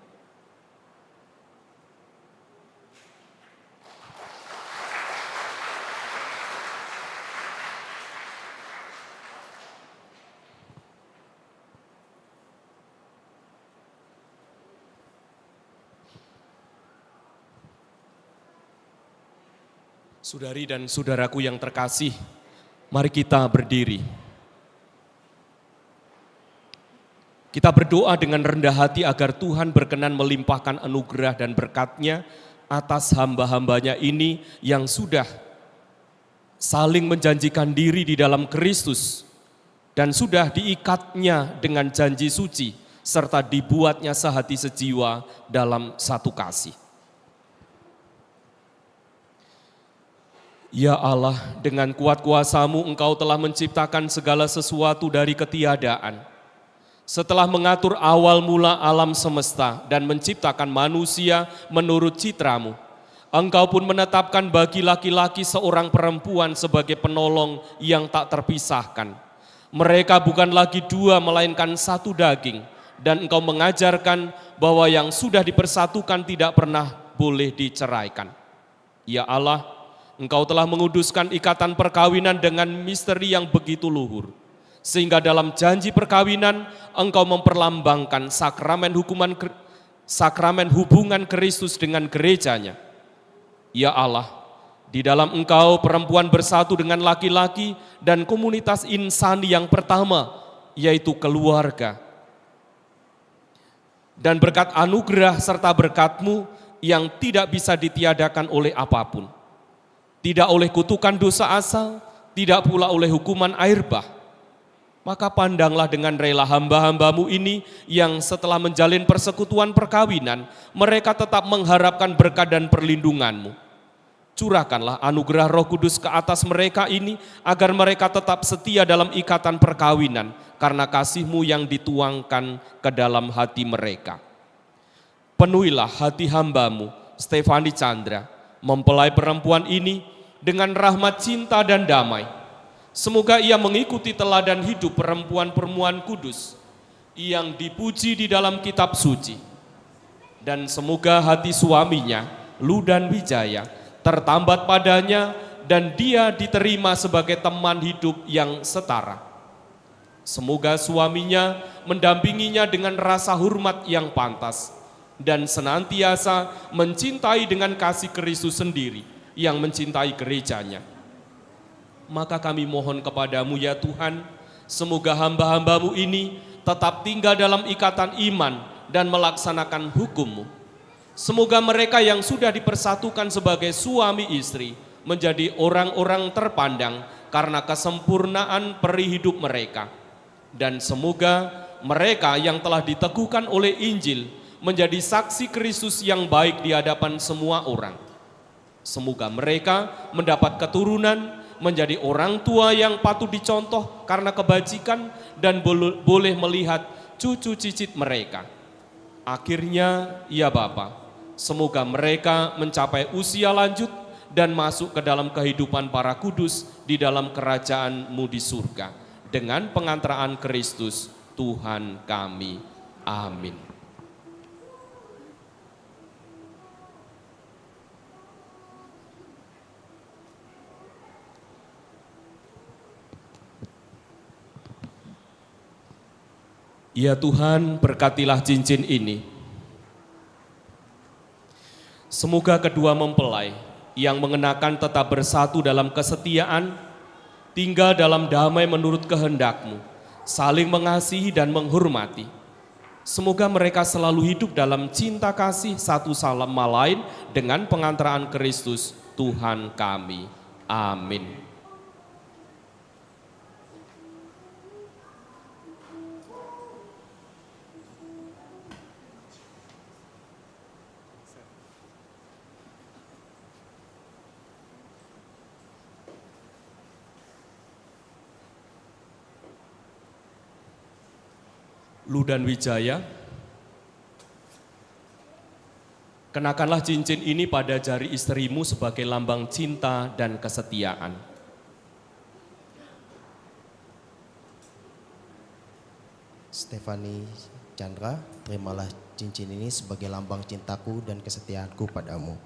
Saudari dan saudaraku yang terkasih, mari kita berdiri. Kita berdoa dengan rendah hati agar Tuhan berkenan melimpahkan anugerah dan berkat-Nya atas hamba-hambanya ini yang sudah saling menjanjikan diri di dalam Kristus dan sudah diikatnya dengan janji suci serta dibuatnya sehati sejiwa dalam satu kasih. Ya Allah, dengan kuat kuasa-Mu Engkau telah menciptakan segala sesuatu dari ketiadaan. Setelah mengatur awal mula alam semesta dan menciptakan manusia menurut citra-Mu, Engkau pun menetapkan bagi laki-laki seorang perempuan sebagai penolong yang tak terpisahkan. Mereka bukan lagi dua melainkan satu daging, dan Engkau mengajarkan bahwa yang sudah dipersatukan tidak pernah boleh diceraikan. Ya Allah, Engkau telah menguduskan ikatan perkawinan dengan misteri yang begitu luhur. Sehingga dalam janji perkawinan, Engkau memperlambangkan sakramen hubungan Kristus dengan gerejanya. Ya Allah, di dalam Engkau perempuan bersatu dengan laki-laki dan komunitas insani yang pertama, yaitu keluarga. Dan berkat anugerah serta berkat-Mu yang tidak bisa ditiadakan oleh apapun. Tidak oleh kutukan dosa asal, tidak pula oleh hukuman air bah. Maka pandanglah dengan rela hamba-hamba-Mu ini yang setelah menjalin persekutuan perkawinan, mereka tetap mengharapkan berkat dan perlindungan-Mu. Curahkanlah anugerah Roh Kudus ke atas mereka ini, agar mereka tetap setia dalam ikatan perkawinan, karena kasih-Mu yang dituangkan ke dalam hati mereka. Penuhilah hati hamba-Mu, Stefani Chandra, mempelai perempuan ini dengan rahmat cinta dan damai. Semoga ia mengikuti teladan hidup perempuan-perempuan kudus yang dipuji di dalam kitab suci. Dan semoga hati suaminya, Ludan Wijaya, tertambat padanya dan dia diterima sebagai teman hidup yang setara. Semoga suaminya mendampinginya dengan rasa hormat yang pantas dan senantiasa mencintai dengan kasih Kristus sendiri yang mencintai gerejanya. Maka kami mohon kepadamu ya Tuhan, semoga hamba-hamba-Mu ini tetap tinggal dalam ikatan iman dan melaksanakan hukum-Mu. Semoga mereka yang sudah dipersatukan sebagai suami istri menjadi orang-orang terpandang karena kesempurnaan peri hidup mereka. Dan semoga mereka yang telah diteguhkan oleh Injil menjadi saksi Kristus yang baik di hadapan semua orang. Semoga mereka mendapat keturunan, menjadi orang tua yang patut dicontoh karena kebajikan dan boleh melihat cucu cicit mereka. Akhirnya, ya Bapa, semoga mereka mencapai usia lanjut dan masuk ke dalam kehidupan para kudus di dalam kerajaan-Mu di surga. Dengan pengantaraan Kristus, Tuhan kami. Amin. Ya Tuhan, berkatilah cincin ini. Semoga kedua mempelai yang mengenakan tetap bersatu dalam kesetiaan, tinggal dalam damai menurut kehendak-Mu, saling mengasihi dan menghormati. Semoga mereka selalu hidup dalam cinta kasih satu sama lain dengan pengantaraan Kristus Tuhan kami. Amin. Lu dan Wijaya, kenakanlah cincin ini pada jari istrimu sebagai lambang cinta dan kesetiaan. Stefani Chandra, terimalah cincin ini sebagai lambang cintaku dan kesetiaanku padamu.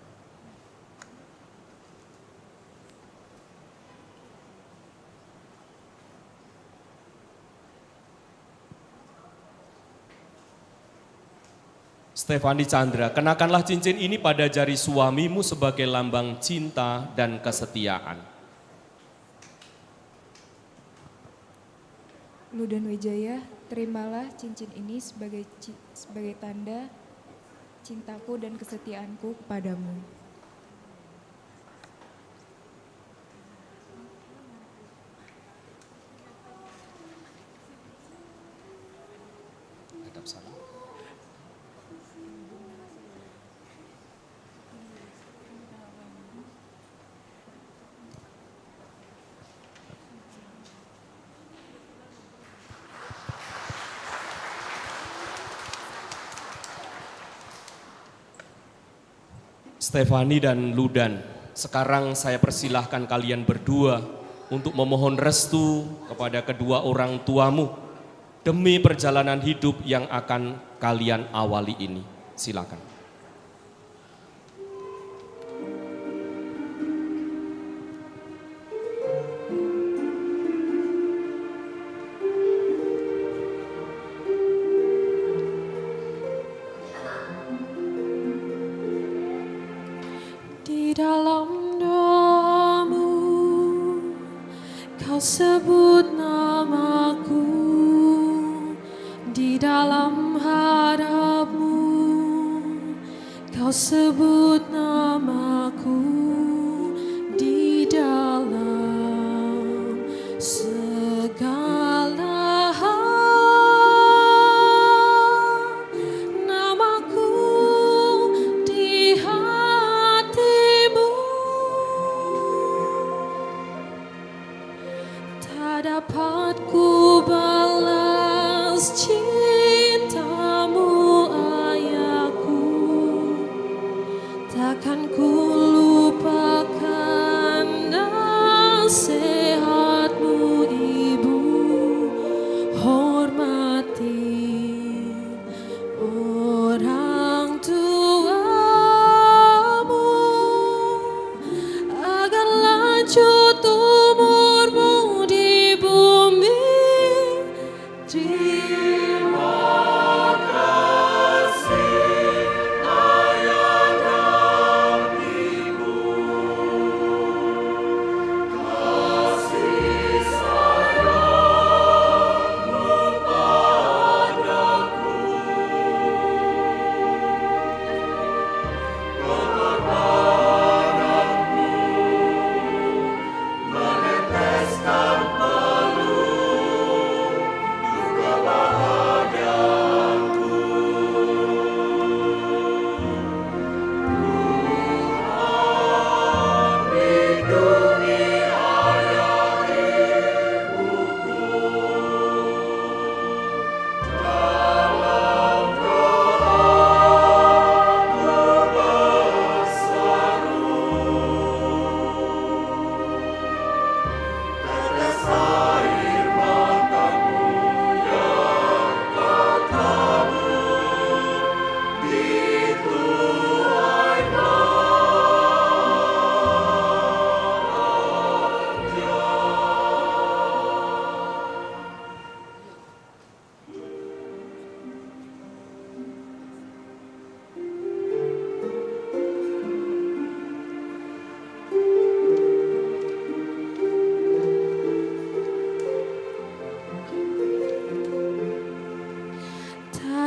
Stefani Chandra, kenakanlah cincin ini pada jari suamimu sebagai lambang cinta dan kesetiaan. Lu dan Wijaya, terimalah cincin ini sebagai tanda cintaku dan kesetiaanku kepadamu. Hadap salam. Stefani dan Ludan, sekarang saya persilahkan kalian berdua untuk memohon restu kepada kedua orang tuamu demi perjalanan hidup yang akan kalian awali ini. Silakan. Di dalam doamu, kau sebut namaku. Di dalam hadapmu, kau sebut namaku. Di dalam segala hal, namaku di hatimu. Tak dapat ku balas cintamu, ayahku. Takkan ku lupa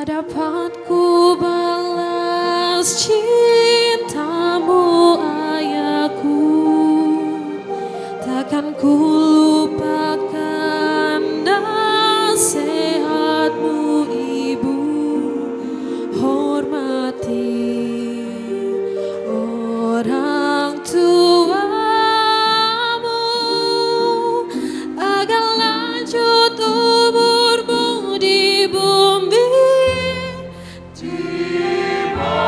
Tak dapat ku balas cintamu ayahku, takkan ku lupakan nasihatmu ibu. Hormati orang tuamu agar lanjut umurmu di bumi. Terima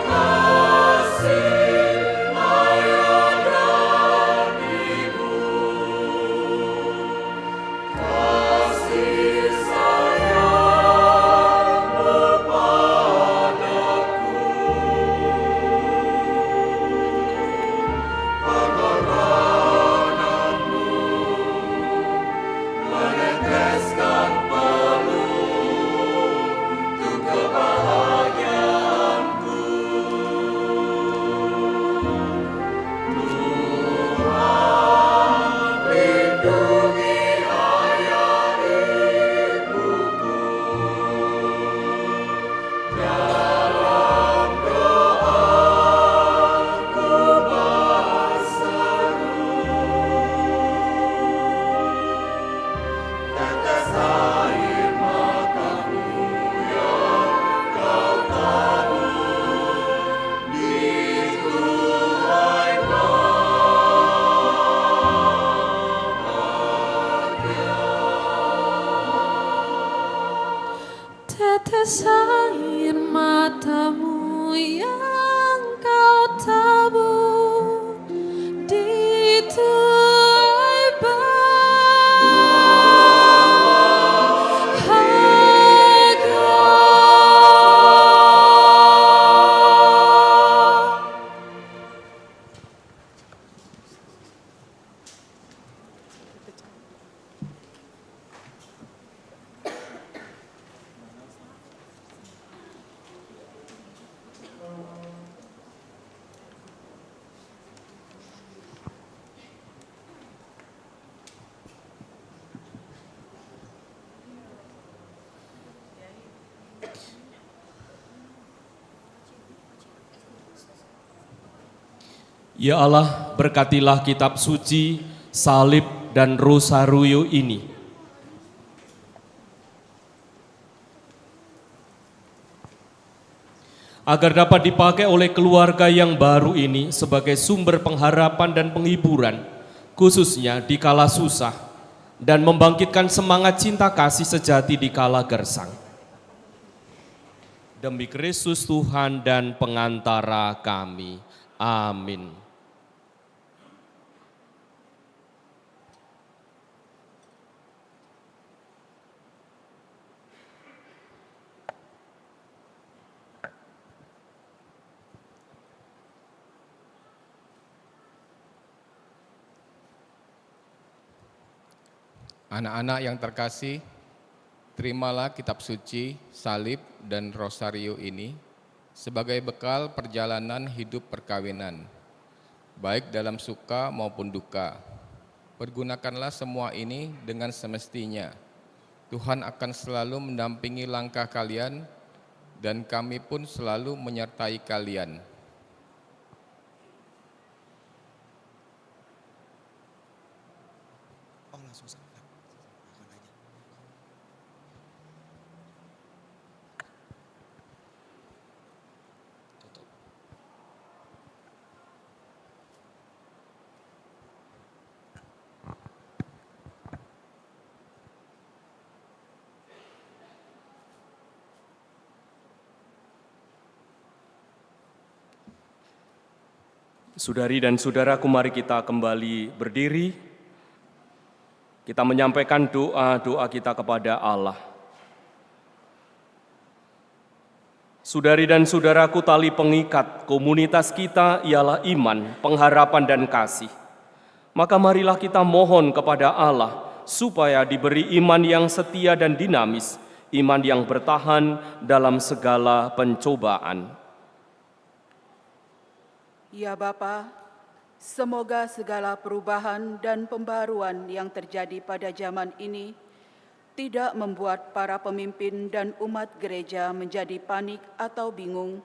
kasih ayah dan ibu, kasih sayangmu padaku, pengorbananmu meneteskan peluh untuk kebahagiaanku. Tuhan lindungi ayah ibuku dalam doaku berseru. Tetes air matamu yang kau tabur di tuai bahagia. Tetes air matamu yang kau tabur di tuai bahagia. Ya Allah, berkatilah kitab suci, salib, dan rosario ini. Agar dapat dipakai oleh keluarga yang baru ini sebagai sumber pengharapan dan penghiburan, khususnya di kala susah, dan membangkitkan semangat cinta kasih sejati di kala gersang. Demi Kristus Tuhan dan pengantara kami. Amin. Anak-anak yang terkasih, terimalah kitab suci, salib, dan rosario ini sebagai bekal perjalanan hidup perkawinan, baik dalam suka maupun duka. Pergunakanlah semua ini dengan semestinya. Tuhan akan selalu mendampingi langkah kalian, dan kami pun selalu menyertai kalian. Saudari dan saudaraku, mari kita kembali berdiri. Kita menyampaikan doa-doa kita kepada Allah. Saudari dan saudaraku, tali pengikat komunitas kita ialah iman, pengharapan, dan kasih. Maka marilah kita mohon kepada Allah supaya diberi iman yang setia dan dinamis, iman yang bertahan dalam segala pencobaan. Ya Bapa, semoga segala perubahan dan pembaruan yang terjadi pada zaman ini tidak membuat para pemimpin dan umat gereja menjadi panik atau bingung,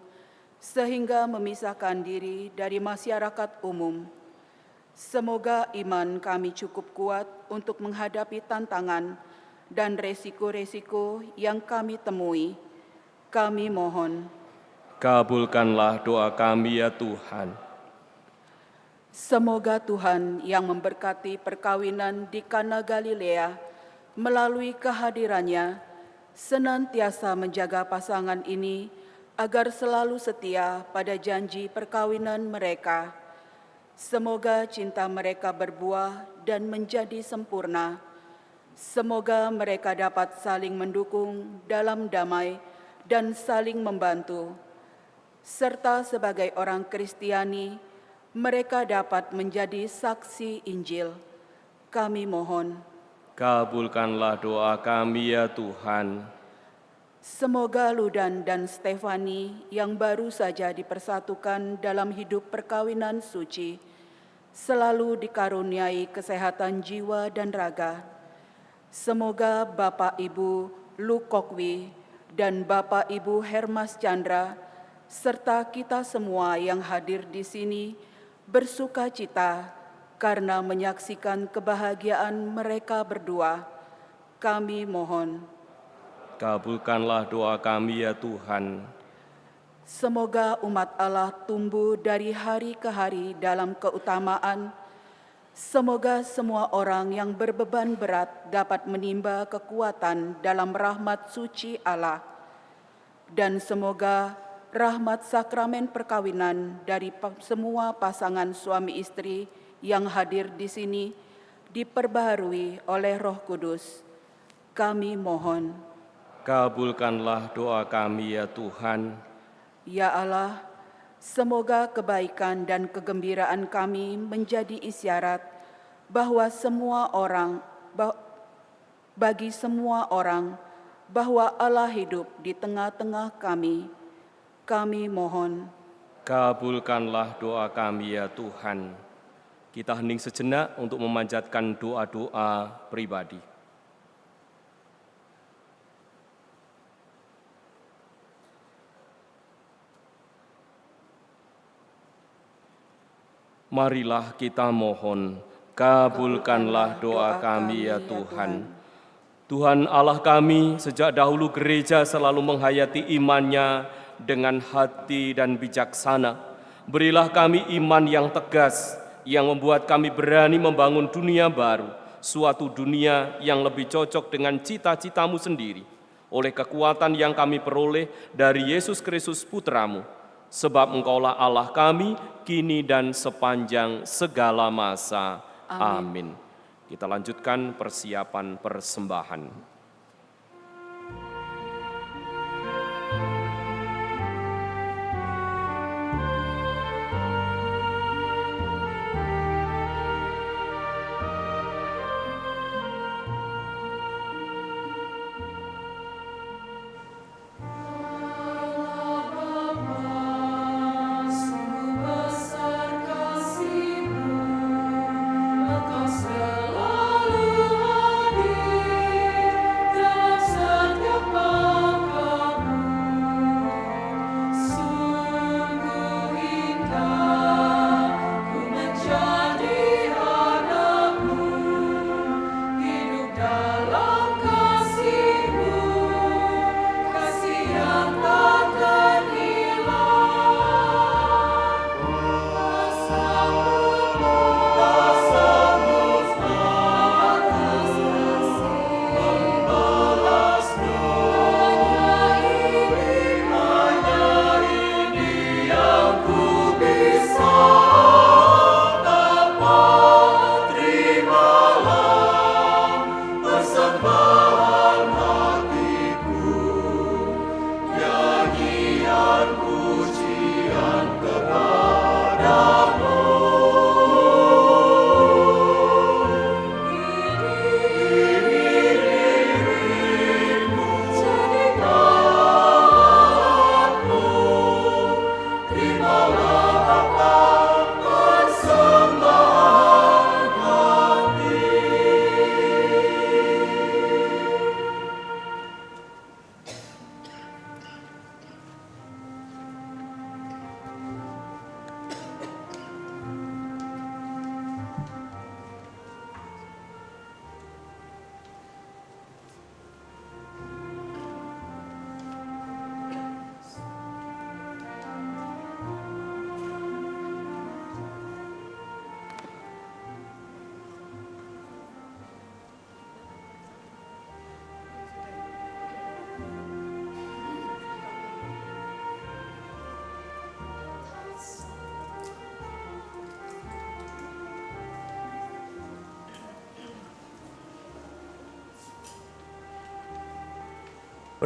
sehingga memisahkan diri dari masyarakat umum. Semoga iman kami cukup kuat untuk menghadapi tantangan dan resiko-resiko yang kami temui. Kami mohon, Kabulkanlah doa kami ya Tuhan. semoga Tuhan yang memberkati perkawinan di Kana Galilea melalui kehadirannya senantiasa menjaga pasangan ini agar selalu setia pada janji perkawinan mereka. Semoga cinta mereka berbuah dan menjadi sempurna. Semoga mereka dapat saling mendukung dalam damai dan saling membantu. Serta sebagai orang Kristiani, mereka dapat menjadi saksi Injil. Kami mohon, Kabulkanlah doa kami ya Tuhan. semoga Ludan dan Stefani yang baru saja dipersatukan dalam hidup perkawinan suci, selalu dikaruniai kesehatan jiwa dan raga. Semoga Bapak Ibu Lukokwi dan Bapak Ibu Hermas Chandra, serta kita semua yang hadir di sini bersuka cita karena menyaksikan kebahagiaan mereka berdua. Kami mohon, Kabulkanlah doa kami ya Tuhan. semoga umat Allah tumbuh dari hari ke hari dalam keutamaan. Semoga semua orang yang berbeban berat dapat menimba kekuatan dalam rahmat suci Allah. Dan semoga rahmat sakramen perkawinan dari semua pasangan suami istri yang hadir di sini diperbaharui oleh Roh Kudus. Kami mohon, Kabulkanlah doa kami ya Tuhan. ya Allah, semoga kebaikan dan kegembiraan kami menjadi isyarat bahwa bagi semua orang bahwa Allah hidup di tengah-tengah kami. Kami mohon, Kabulkanlah doa kami ya Tuhan. Kita hening sejenak untuk memanjatkan doa-doa pribadi. Marilah kita mohon, kabulkanlah doa kami ya Tuhan. Tuhan Allah kami, sejak dahulu gereja selalu menghayati imannya dengan hati dan bijaksana. Berilah kami iman yang tegas, yang membuat kami berani membangun dunia baru, suatu dunia yang lebih cocok dengan cita-citamu sendiri, oleh kekuatan yang kami peroleh dari Yesus Kristus Putramu. Sebab Engkaulah Allah kami, kini dan sepanjang segala masa. Amin. Kita lanjutkan persiapan persembahan. Selalu hadir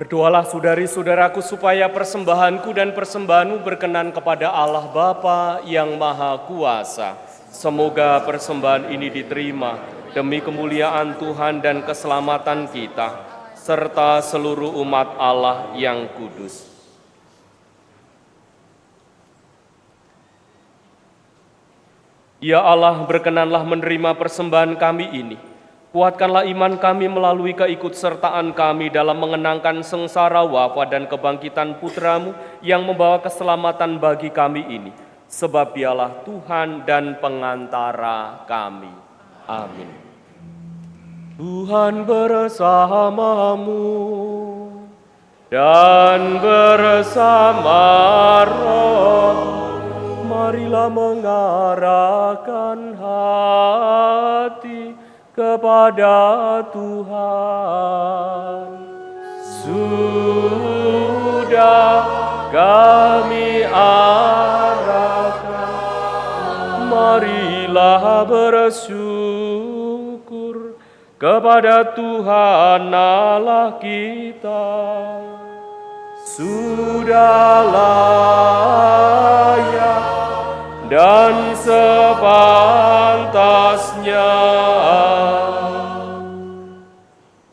Berdoalah saudari-saudaraku supaya persembahanku dan persembahanmu berkenan kepada Allah Bapa yang Maha Kuasa. Semoga persembahan ini diterima demi kemuliaan Tuhan dan keselamatan kita, serta seluruh umat Allah yang kudus. Ya Allah, berkenanlah menerima persembahan kami ini. Kuatkanlah iman kami melalui keikutsertaan kami dalam mengenangkan sengsara wafat dan kebangkitan Putra-Mu yang membawa keselamatan bagi kami ini. Sebab Dialah Tuhan dan pengantara kami. Amin. Tuhan bersamamu dan bersama roh. Marilah mengarahkan hati kepada Tuhan. Sudah kami arahkan, marilah bersyukur kepada Tuhan Allah kita. Sudah layak dan sepantasnya.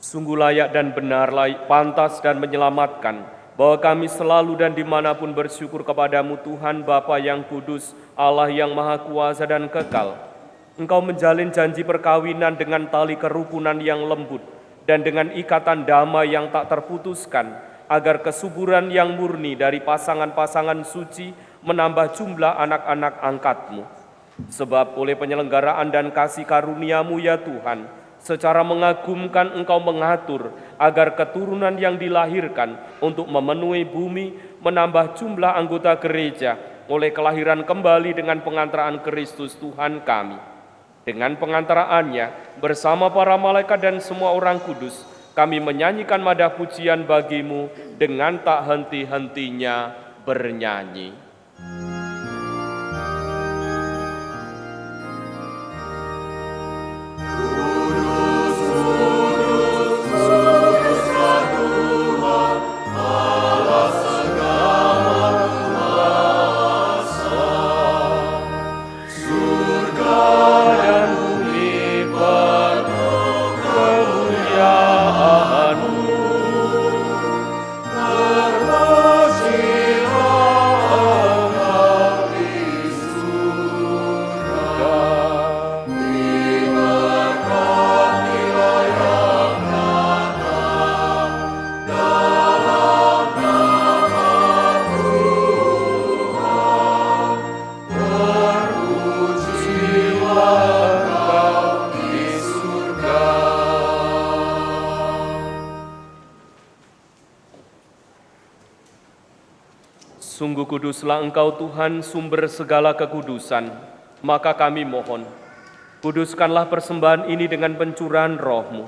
Sungguh layak dan benar, pantas dan menyelamatkan, bahwa kami selalu dan dimanapun bersyukur kepadamu Tuhan Bapa yang kudus, Allah yang maha kuasa dan kekal. Engkau menjalin janji perkawinan dengan tali kerukunan yang lembut dan dengan ikatan damai yang tak terputuskan, agar kesuburan yang murni dari pasangan-pasangan suci menambah jumlah anak-anak angkat-Mu. Sebab oleh penyelenggaraan dan kasih karunia-Mu ya Tuhan, secara mengagumkan Engkau mengatur agar keturunan yang dilahirkan untuk memenuhi bumi menambah jumlah anggota gereja oleh kelahiran kembali dengan pengantaraan Kristus Tuhan kami. Dengan pengantaraannya bersama para malaikat dan semua orang kudus, kami menyanyikan madah pujian bagi-Mu dengan tak henti-hentinya bernyanyi. Sungguh kuduslah Engkau Tuhan, sumber segala kekudusan. Maka kami mohon, kuduskanlah persembahan ini dengan pencurahan Roh-Mu,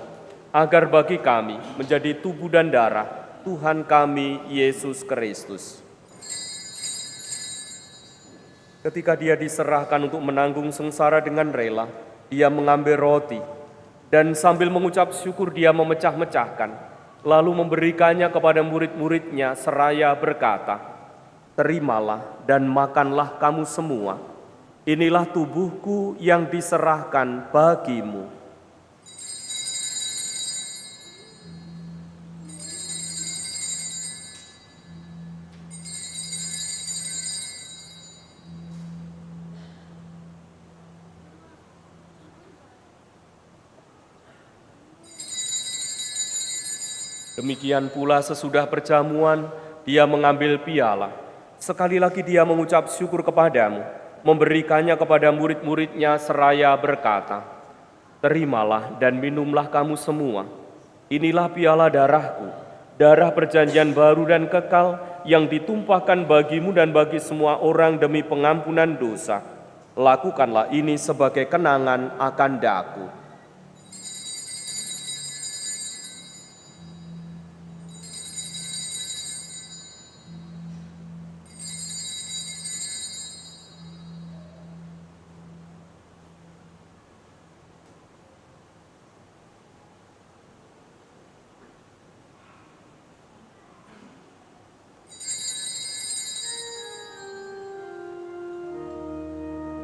agar bagi kami menjadi tubuh dan darah Tuhan kami Yesus Kristus. Ketika Dia diserahkan untuk menanggung sengsara dengan rela, Dia mengambil roti, dan sambil mengucap syukur Dia memecah-mecahkan, lalu memberikannya kepada murid-murid-Nya seraya berkata, "Terimalah dan makanlah kamu semua. Inilah tubuhku yang diserahkan bagimu." Demikian pula sesudah perjamuan, Dia mengambil piala. Sekali lagi Dia mengucap syukur kepadamu, memberikannya kepada murid-murid-Nya seraya berkata, "Terimalah dan minumlah kamu semua. Inilah piala darahku, darah perjanjian baru dan kekal yang ditumpahkan bagimu dan bagi semua orang demi pengampunan dosa. Lakukanlah ini sebagai kenangan akan daku."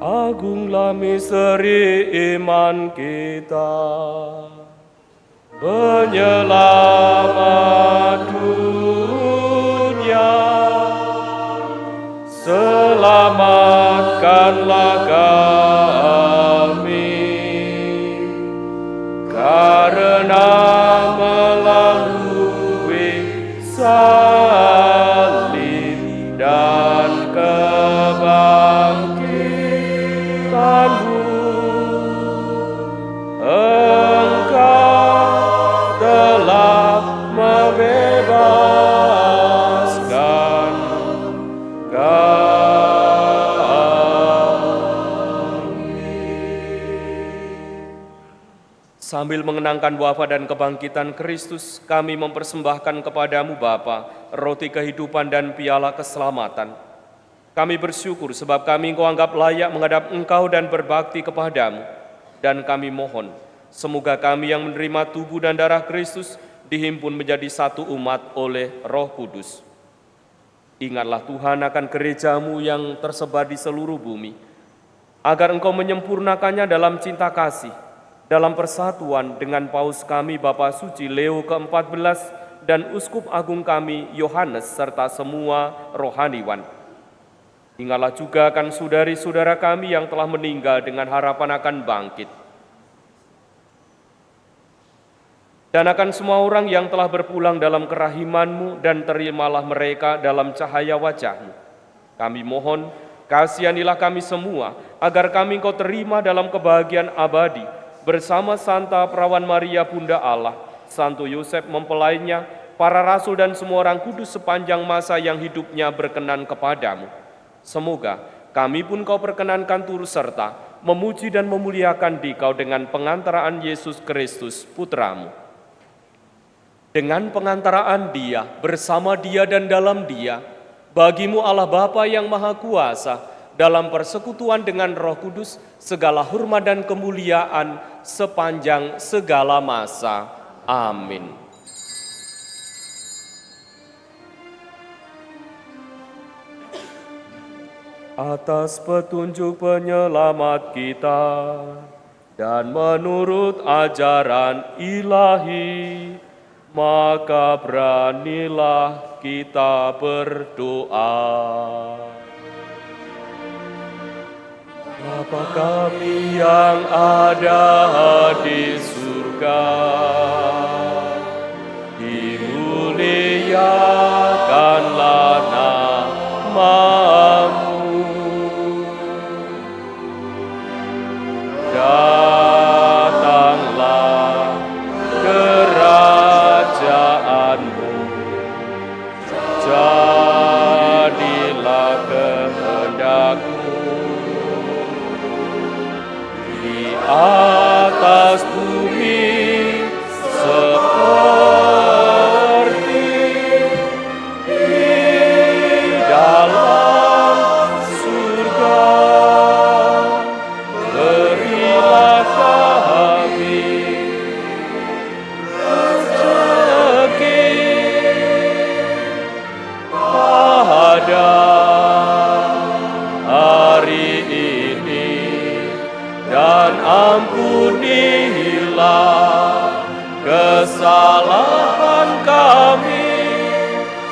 agunglah misteri iman kita. Penyelamat dunia, selamatkanlah kami, karena melalui salib dan kebangkitan-Mu, Engkau telah membebaskan Sambil mengenangkan wafat dan kebangkitan Kristus, kami mempersembahkan kepadamu Bapa, roti kehidupan dan piala keselamatan. Kami bersyukur sebab kami Engkau anggap layak menghadap Engkau dan berbakti kepadamu. Dan kami mohon, semoga kami yang menerima tubuh dan darah Kristus dihimpun menjadi satu umat oleh Roh Kudus. Ingatlah Tuhan akan gerejamu yang tersebar di seluruh bumi, agar Engkau menyempurnakannya dalam cinta kasih, dalam persatuan dengan Paus kami Bapak Suci Leo ke-14 dan Uskup Agung kami Yohanes serta semua rohaniwan. Ingatlah juga akan saudari-saudara kami yang telah meninggal dengan harapan akan bangkit. Dan akan semua orang yang telah berpulang dalam kerahiman-Mu, dan terimalah mereka dalam cahaya wajah-Mu. Kami mohon, kasihanilah kami semua, agar kami Engkau terima dalam kebahagiaan abadi, bersama Santa Perawan Maria Bunda Allah, Santo Yosef mempelainya, para rasul dan semua orang kudus sepanjang masa yang hidupnya berkenan kepadamu. Semoga kami pun Kau perkenankan turut serta memuji dan memuliakan Dikau dengan pengantaraan Yesus Kristus Putra-Mu. Dengan pengantaraan Dia, bersama Dia dan dalam Dia, bagi-Mu Allah Bapa yang Maha Kuasa, dalam persekutuan dengan Roh Kudus, segala hormat dan kemuliaan sepanjang segala masa. Amin. Atas petunjuk penyelamat kita dan menurut ajaran ilahi, maka beranilah kita berdoa. Bapa kami yang ada di surga, dimuliakanlah nama-Mu. Datanglah kerajaan-Mu, jadilah kehendak-Mu di atas bumi seperti di dalam surga. Berilah kami rezeki pada hari ini, dan ampunilah kesalahan kami,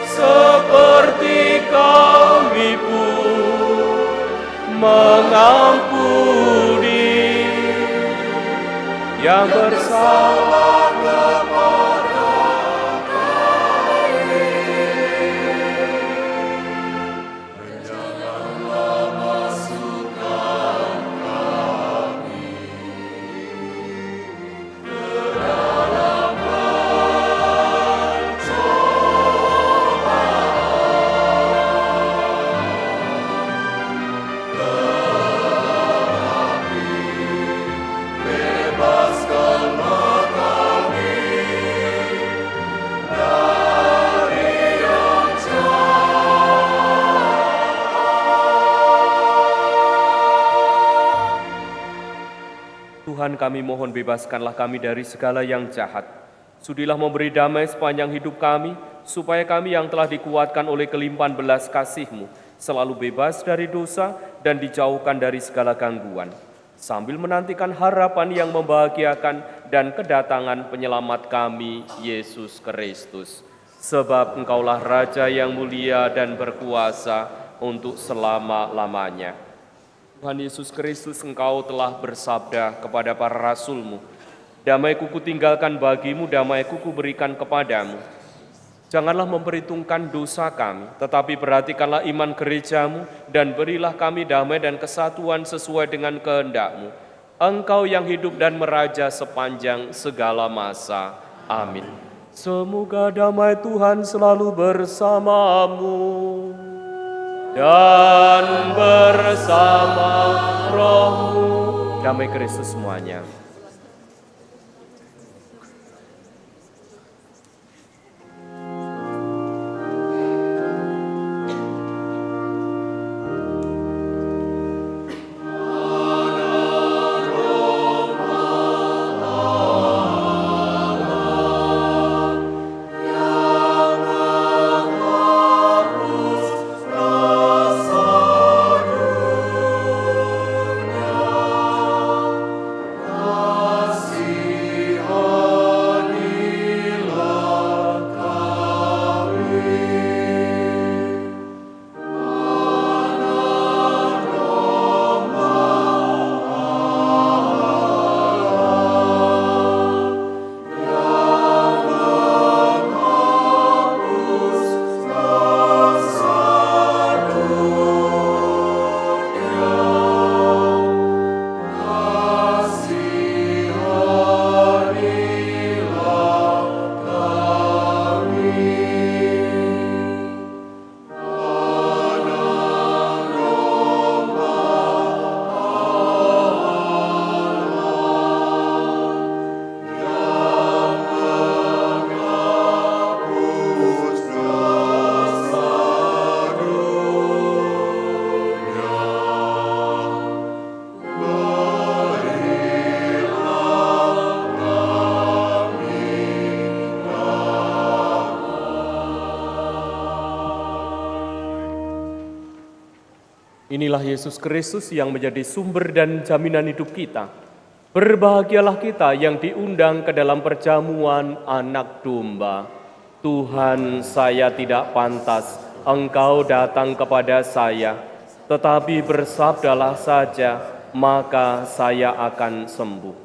seperti kami pun mengampuni yang bersalah kepada kami. Janganlah masukkan kami ke dalam pencobaan, tetapi bebaskanlah kami dari yang jahat. Tuhan, kami mohon bebaskanlah kami dari segala yang jahat. Sudilah memberi damai sepanjang hidup kami, supaya kami yang telah dikuatkan oleh kelimpahan belas kasih-Mu selalu bebas dari dosa dan dijauhkan dari segala gangguan, sambil menantikan harapan yang membahagiakan dan kedatangan penyelamat kami, Yesus Kristus. Sebab Engkaulah Raja yang mulia dan berkuasa untuk selama-lamanya. Tuhan Yesus Kristus, Engkau telah bersabda kepada para rasul-Mu, damai-Ku kutinggalkan bagimu, damai-Ku kuberikan kepadamu. Janganlah memperhitungkan dosa kami, tetapi perhatikanlah iman gereja-Mu dan berilah kami damai dan kesatuan sesuai dengan kehendak-Mu. Engkau yang hidup dan meraja sepanjang segala masa. Amin. Semoga damai Tuhan selalu bersamamu dan bersama rohmu. Damai Kristus semuanya. Inilah Yesus Kristus yang menjadi sumber dan jaminan hidup kita. Berbahagialah kita yang diundang ke dalam perjamuan Anak Domba. Tuhan, saya tidak pantas Engkau datang kepada saya, tetapi bersabdalah saja, maka saya akan sembuh.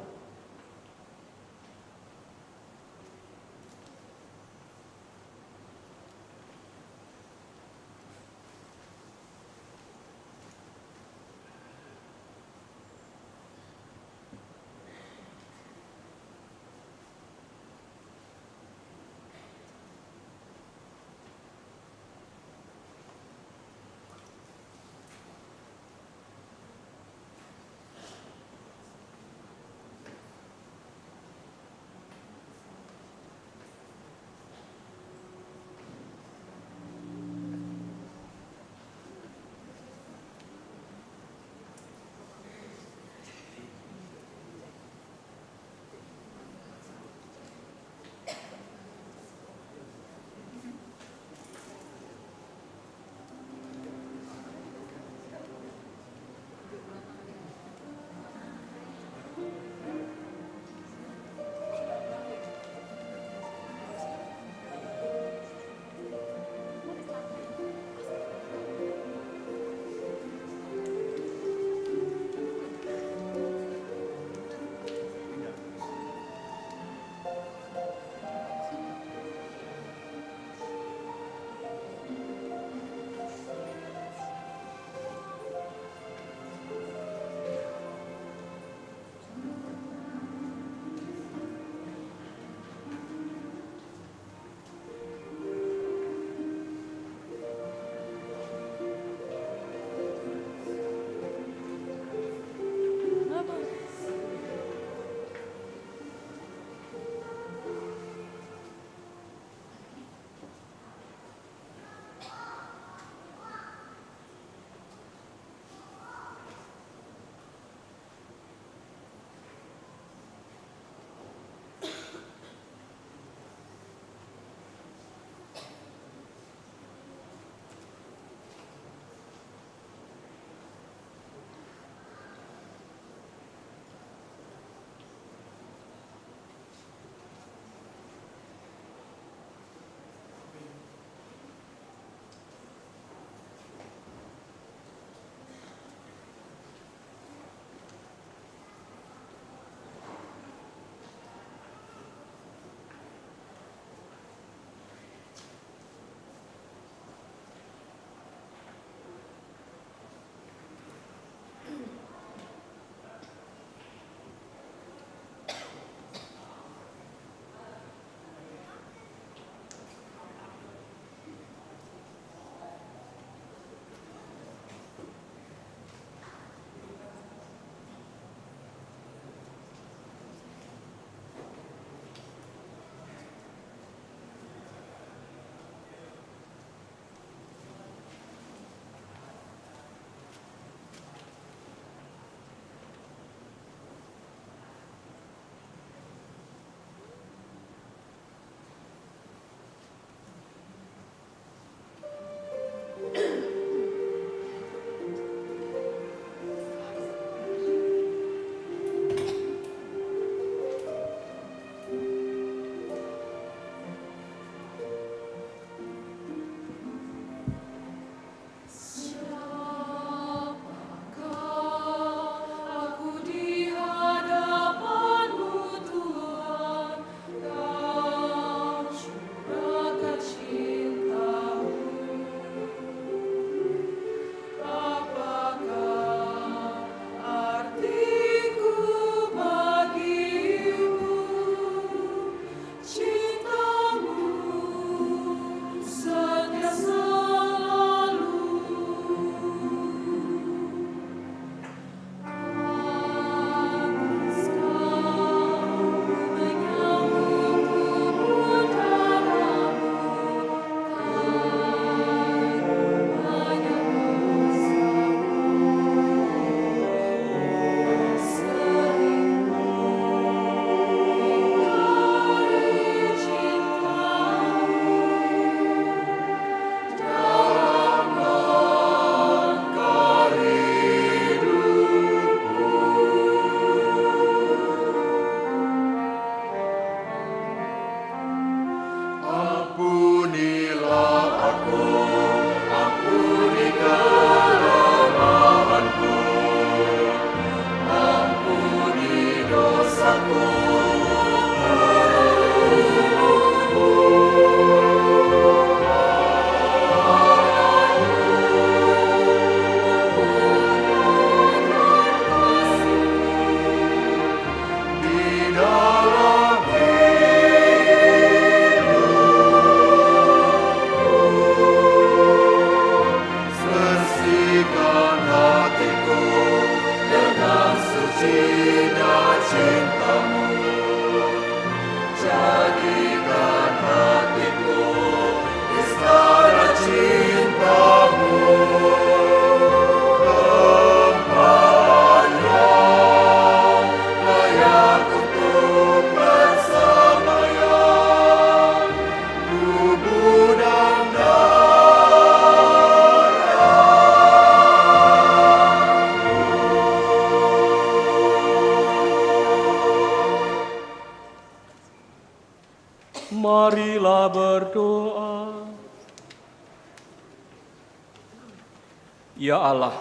Ya Allah,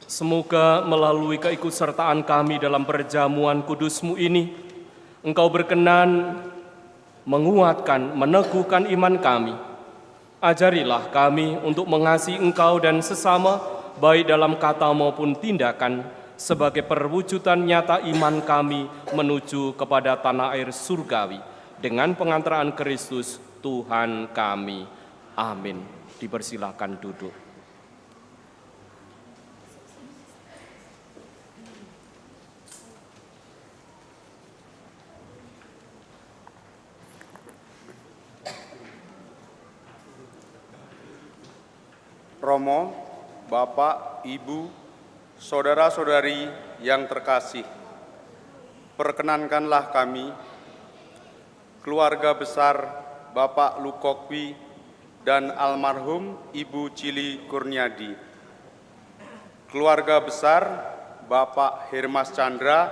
semoga melalui keikutsertaan kami dalam perjamuan kudus-Mu ini, Engkau berkenan menguatkan, meneguhkan iman kami. Ajarilah kami untuk mengasihi Engkau dan sesama, baik dalam kata maupun tindakan, sebagai perwujudan nyata iman kami menuju kepada tanah air surgawi, dengan pengantaraan Kristus Tuhan kami. Amin. Dipersilakan duduk. Romo, Bapak, Ibu, saudara-saudari yang terkasih, perkenankanlah kami, keluarga besar Bapak Lukokwi dan almarhum Ibu Cili Kurniadi, keluarga besar Bapak Hermas Chandra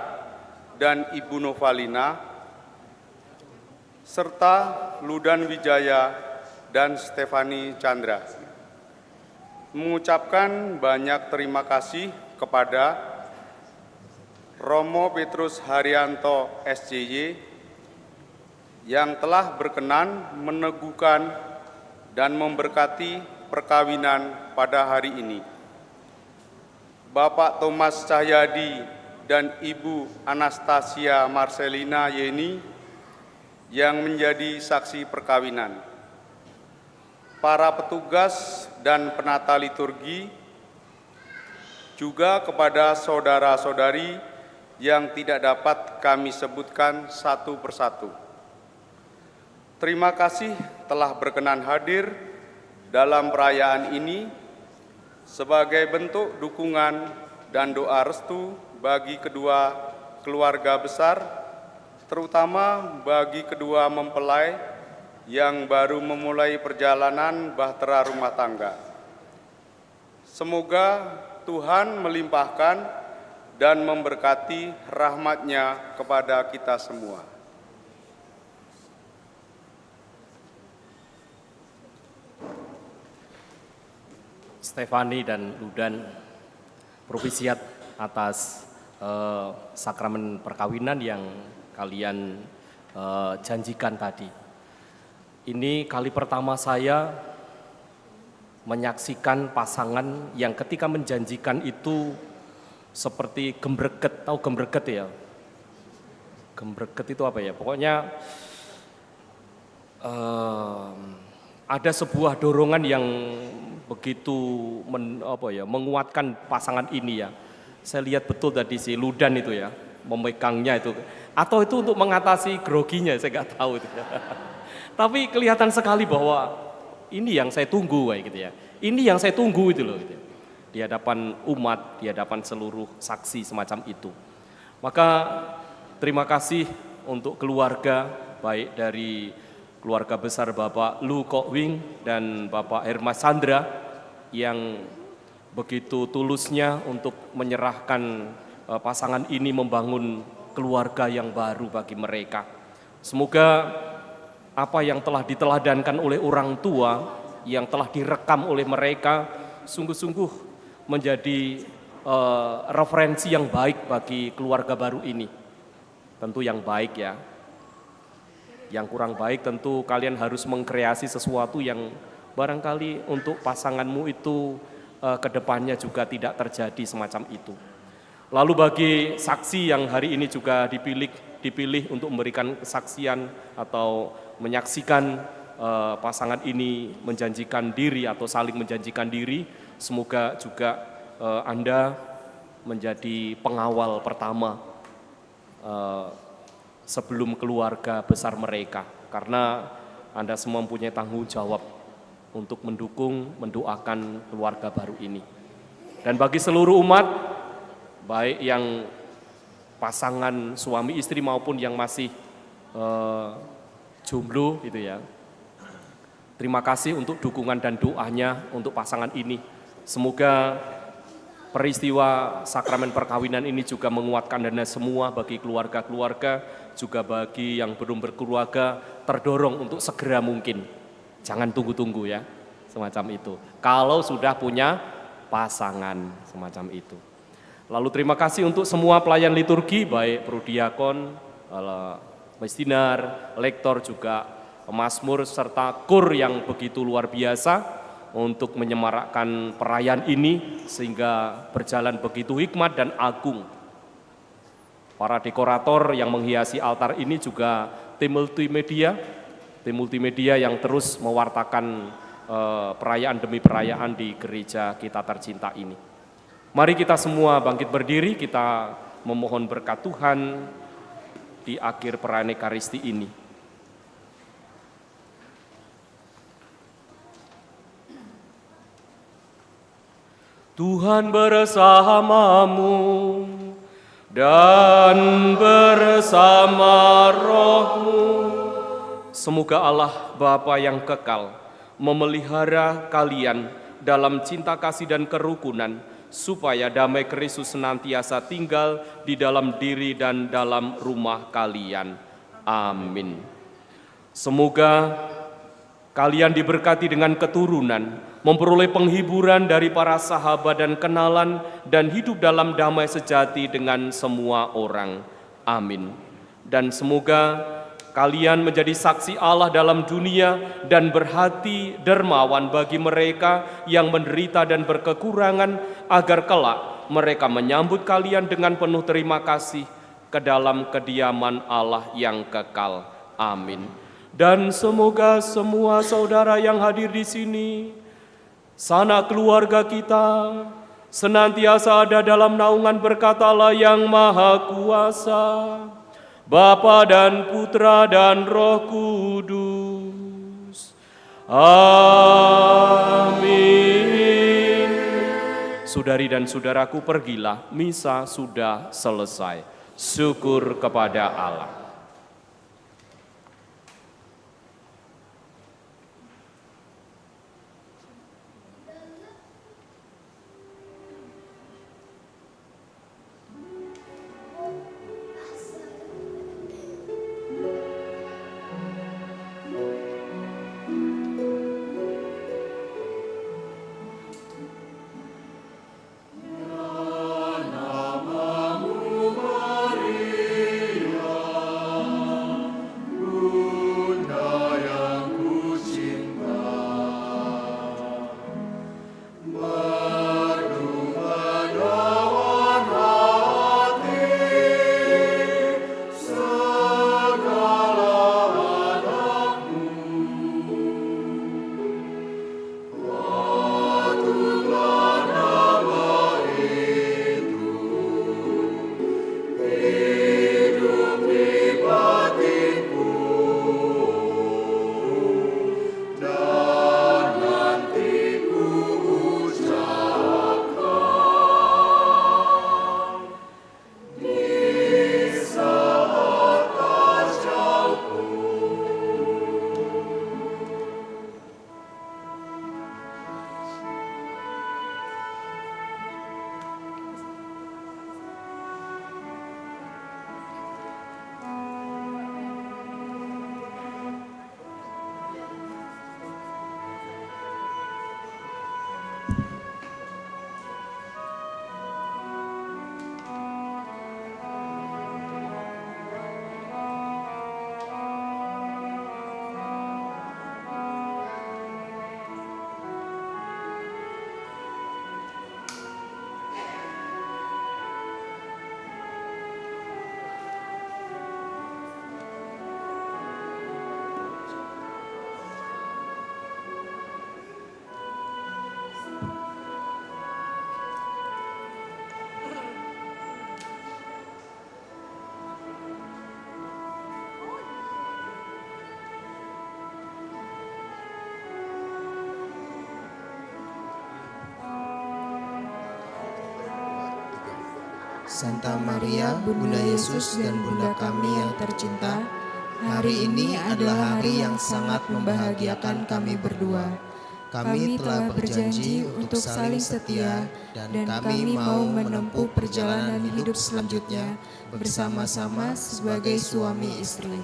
dan Ibu Novalina, serta Ludan Wijaya dan Stefani Chandra, mengucapkan banyak terima kasih kepada Romo Petrus Haryanto SCY yang telah berkenan meneguhkan dan memberkati perkawinan pada hari ini. Bapak Thomas Cahyadi dan Ibu Anastasia Marcelina Yeni yang menjadi saksi perkawinan. Para petugas dan penata liturgi, juga kepada saudara-saudari yang tidak dapat kami sebutkan satu persatu. Terima kasih telah berkenan hadir dalam perayaan ini sebagai bentuk dukungan dan doa restu bagi kedua keluarga besar, terutama bagi kedua mempelai yang baru memulai perjalanan bahtera rumah tangga. Semoga Tuhan melimpahkan dan memberkati rahmat-Nya kepada kita semua. Stefani dan Ludan, propisiat atas sakramen perkawinan yang kalian janjikan tadi. Ini kali pertama saya menyaksikan pasangan yang ketika menjanjikan itu seperti gembreget, tahu gembreget ya? Gembreget itu apa ya? Pokoknya ada sebuah dorongan yang begitu menguatkan pasangan ini ya. Saya lihat betul tadi si Ludan itu ya, memegangnya itu. Atau itu untuk mengatasi groginya, saya nggak tahu itu ya. Tapi kelihatan sekali bahwa ini yang saya tunggu kayak gitu ya. Ini yang saya tunggu itu loh gitu. Di hadapan umat, di hadapan seluruh saksi semacam itu. Maka terima kasih untuk keluarga, baik dari keluarga besar Bapak Lu Kok Wing dan Bapak Hermas Chandra yang begitu tulusnya untuk menyerahkan pasangan ini membangun keluarga yang baru bagi mereka. Semoga apa yang telah diteladankan oleh orang tua, yang telah direkam oleh mereka, sungguh-sungguh menjadi referensi yang baik bagi keluarga baru ini. Tentu yang baik ya. Yang kurang baik tentu kalian harus mengkreasi sesuatu yang barangkali untuk pasanganmu itu kedepannya juga tidak terjadi semacam itu. Lalu bagi saksi yang hari ini juga dipilih untuk memberikan kesaksian atau menyaksikan pasangan ini menjanjikan diri atau saling menjanjikan diri, semoga juga Anda menjadi pengawal pertama sebelum keluarga besar mereka, karena Anda semua mempunyai tanggung jawab untuk mendukung, mendoakan keluarga baru ini. Dan bagi seluruh umat, baik yang pasangan suami istri maupun yang masih jomblo gitu ya. Terima kasih untuk dukungan dan doanya untuk pasangan ini. Semoga peristiwa sakramen perkawinan ini juga menguatkan Anda semua, bagi keluarga-keluarga, juga bagi yang belum berkeluarga, terdorong untuk segera mungkin. Jangan tunggu-tunggu ya, semacam itu. Kalau sudah punya pasangan, semacam itu. Lalu terima kasih untuk semua pelayan liturgi, baik Prudiakon, Mestinar, Lektor, juga Mazmur, serta kur yang begitu luar biasa untuk menyemarakkan perayaan ini sehingga berjalan begitu hikmat dan agung. Para dekorator yang menghiasi altar ini juga tim multimedia yang terus mewartakan perayaan demi perayaan di gereja kita tercinta ini. Mari kita semua bangkit berdiri, kita memohon berkat Tuhan di akhir perayaan Ekaristi ini. Tuhan bersamamu dan bersama rohmu. Semoga Allah Bapa yang kekal memelihara kalian dalam cinta kasih dan kerukunan, supaya damai Kristus senantiasa tinggal di dalam diri dan dalam rumah kalian. Amin. Semoga kalian diberkati dengan keturunan, memperoleh penghiburan dari para sahabat dan kenalan, dan hidup dalam damai sejati dengan semua orang. Amin. Dan semoga kalian menjadi saksi Allah dalam dunia dan berhati dermawan bagi mereka yang menderita dan berkekurangan, agar kelak mereka menyambut kalian dengan penuh terima kasih ke dalam kediaman Allah yang kekal. Amin. Dan semoga semua saudara yang hadir di sini, sanak keluarga kita, senantiasa ada dalam naungan berkat Allah yang Maha Kuasa, Bapa dan Putra dan Roh Kudus. Amin. Saudari dan saudaraku, pergilah, misa sudah selesai. Syukur kepada Allah. Santa Maria, Bunda Yesus dan Bunda kami yang tercinta, hari ini adalah hari yang sangat membahagiakan kami berdua. Kami telah berjanji untuk saling setia dan kami mau menempuh perjalanan hidup selanjutnya bersama-sama sebagai suami istri.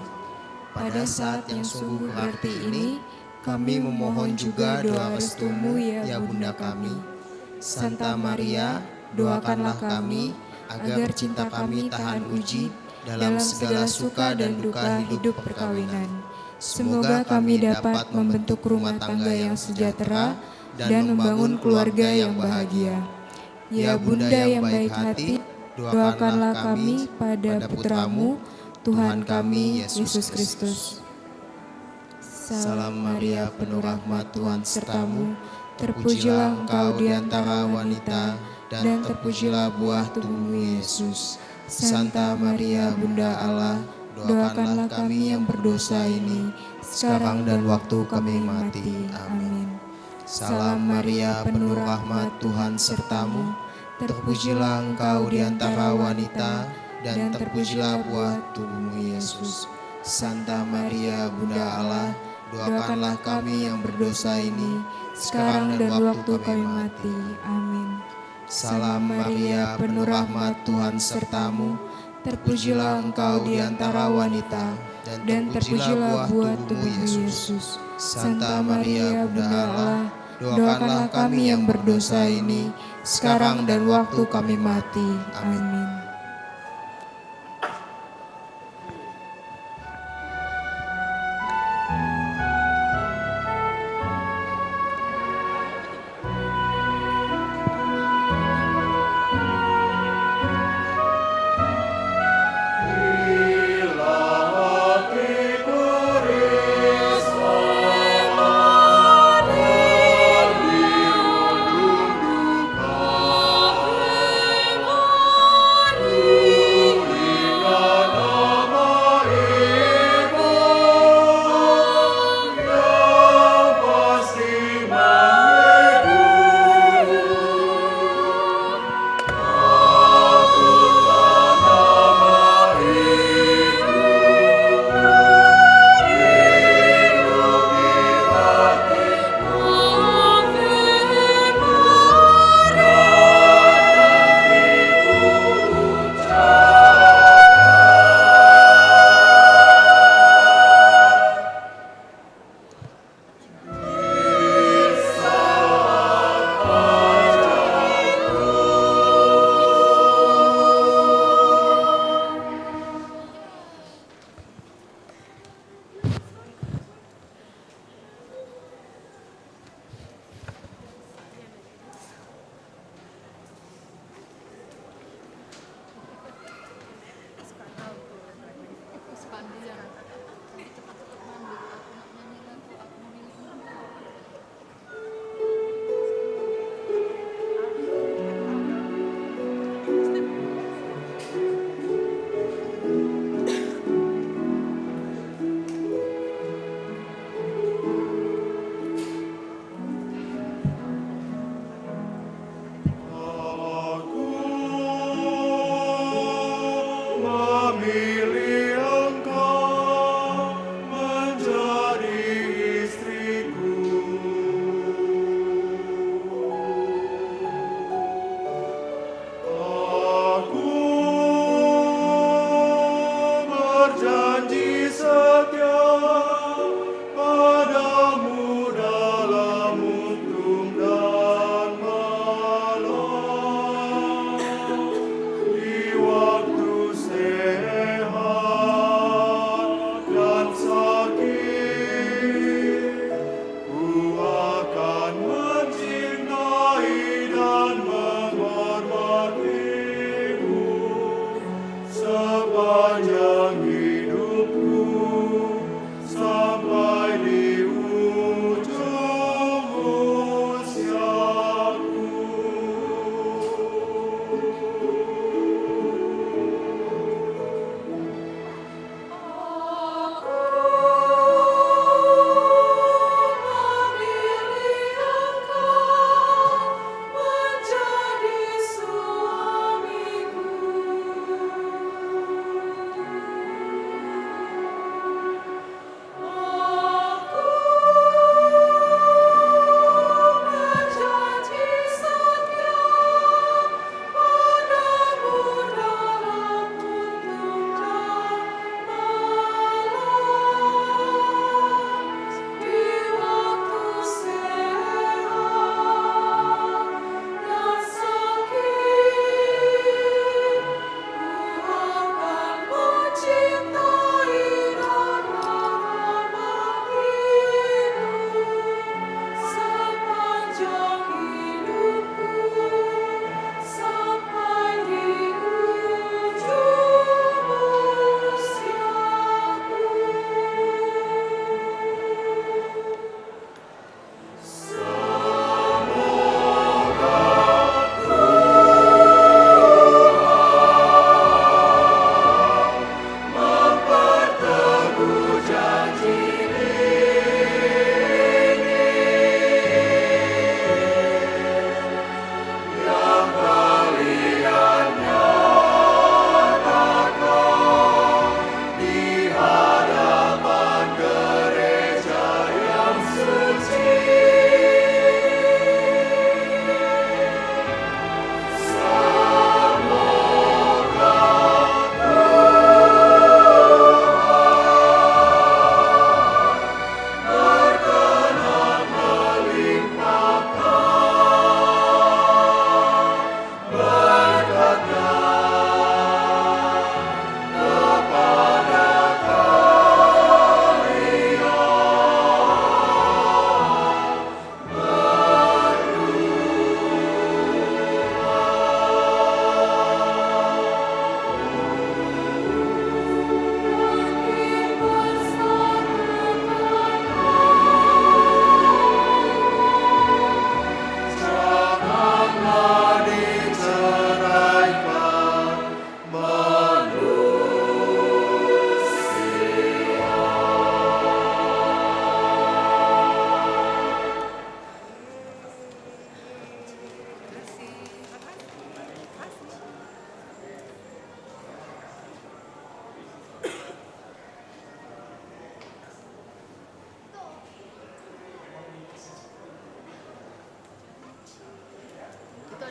Pada saat yang sungguh berarti ini, kami memohon juga doa restumu ya Bunda kami. Santa Maria, doakanlah kami agar cinta kami tahan uji dalam segala suka dan duka hidup perkawinan. Semoga kami dapat membentuk rumah tangga yang sejahtera dan membangun keluarga yang bahagia. Ya Bunda yang baik hati, doakanlah kami pada Putramu, Tuhan kami, Yesus Kristus. Salam Maria, penuh rahmat, Tuhan sertamu, terpujilah engkau di antara wanita, dan terpujilah buah tubuhmu, Yesus. Santa Maria, Bunda Allah, doakanlah kami yang berdosa ini, sekarang dan waktu kami mati. Amin. Salam Maria, penuh rahmat, Tuhan sertamu, terpujilah engkau di antara wanita, dan terpujilah buah tubuhmu, Yesus. Santa Maria, Bunda Allah, doakanlah kami yang berdosa ini, sekarang dan waktu kami mati. Amin. Salam Maria, penuh rahmat, Tuhan sertamu, terpujilah engkau di antara wanita, dan terpujilah buah tubuhmu, Yesus. Santa Maria, Bunda Allah, doakanlah kami yang berdosa ini, sekarang dan waktu kami mati. Amin.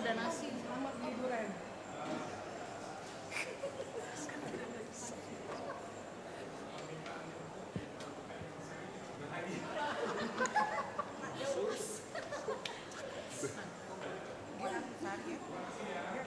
ada nasi. Selamat liburan. Sakit.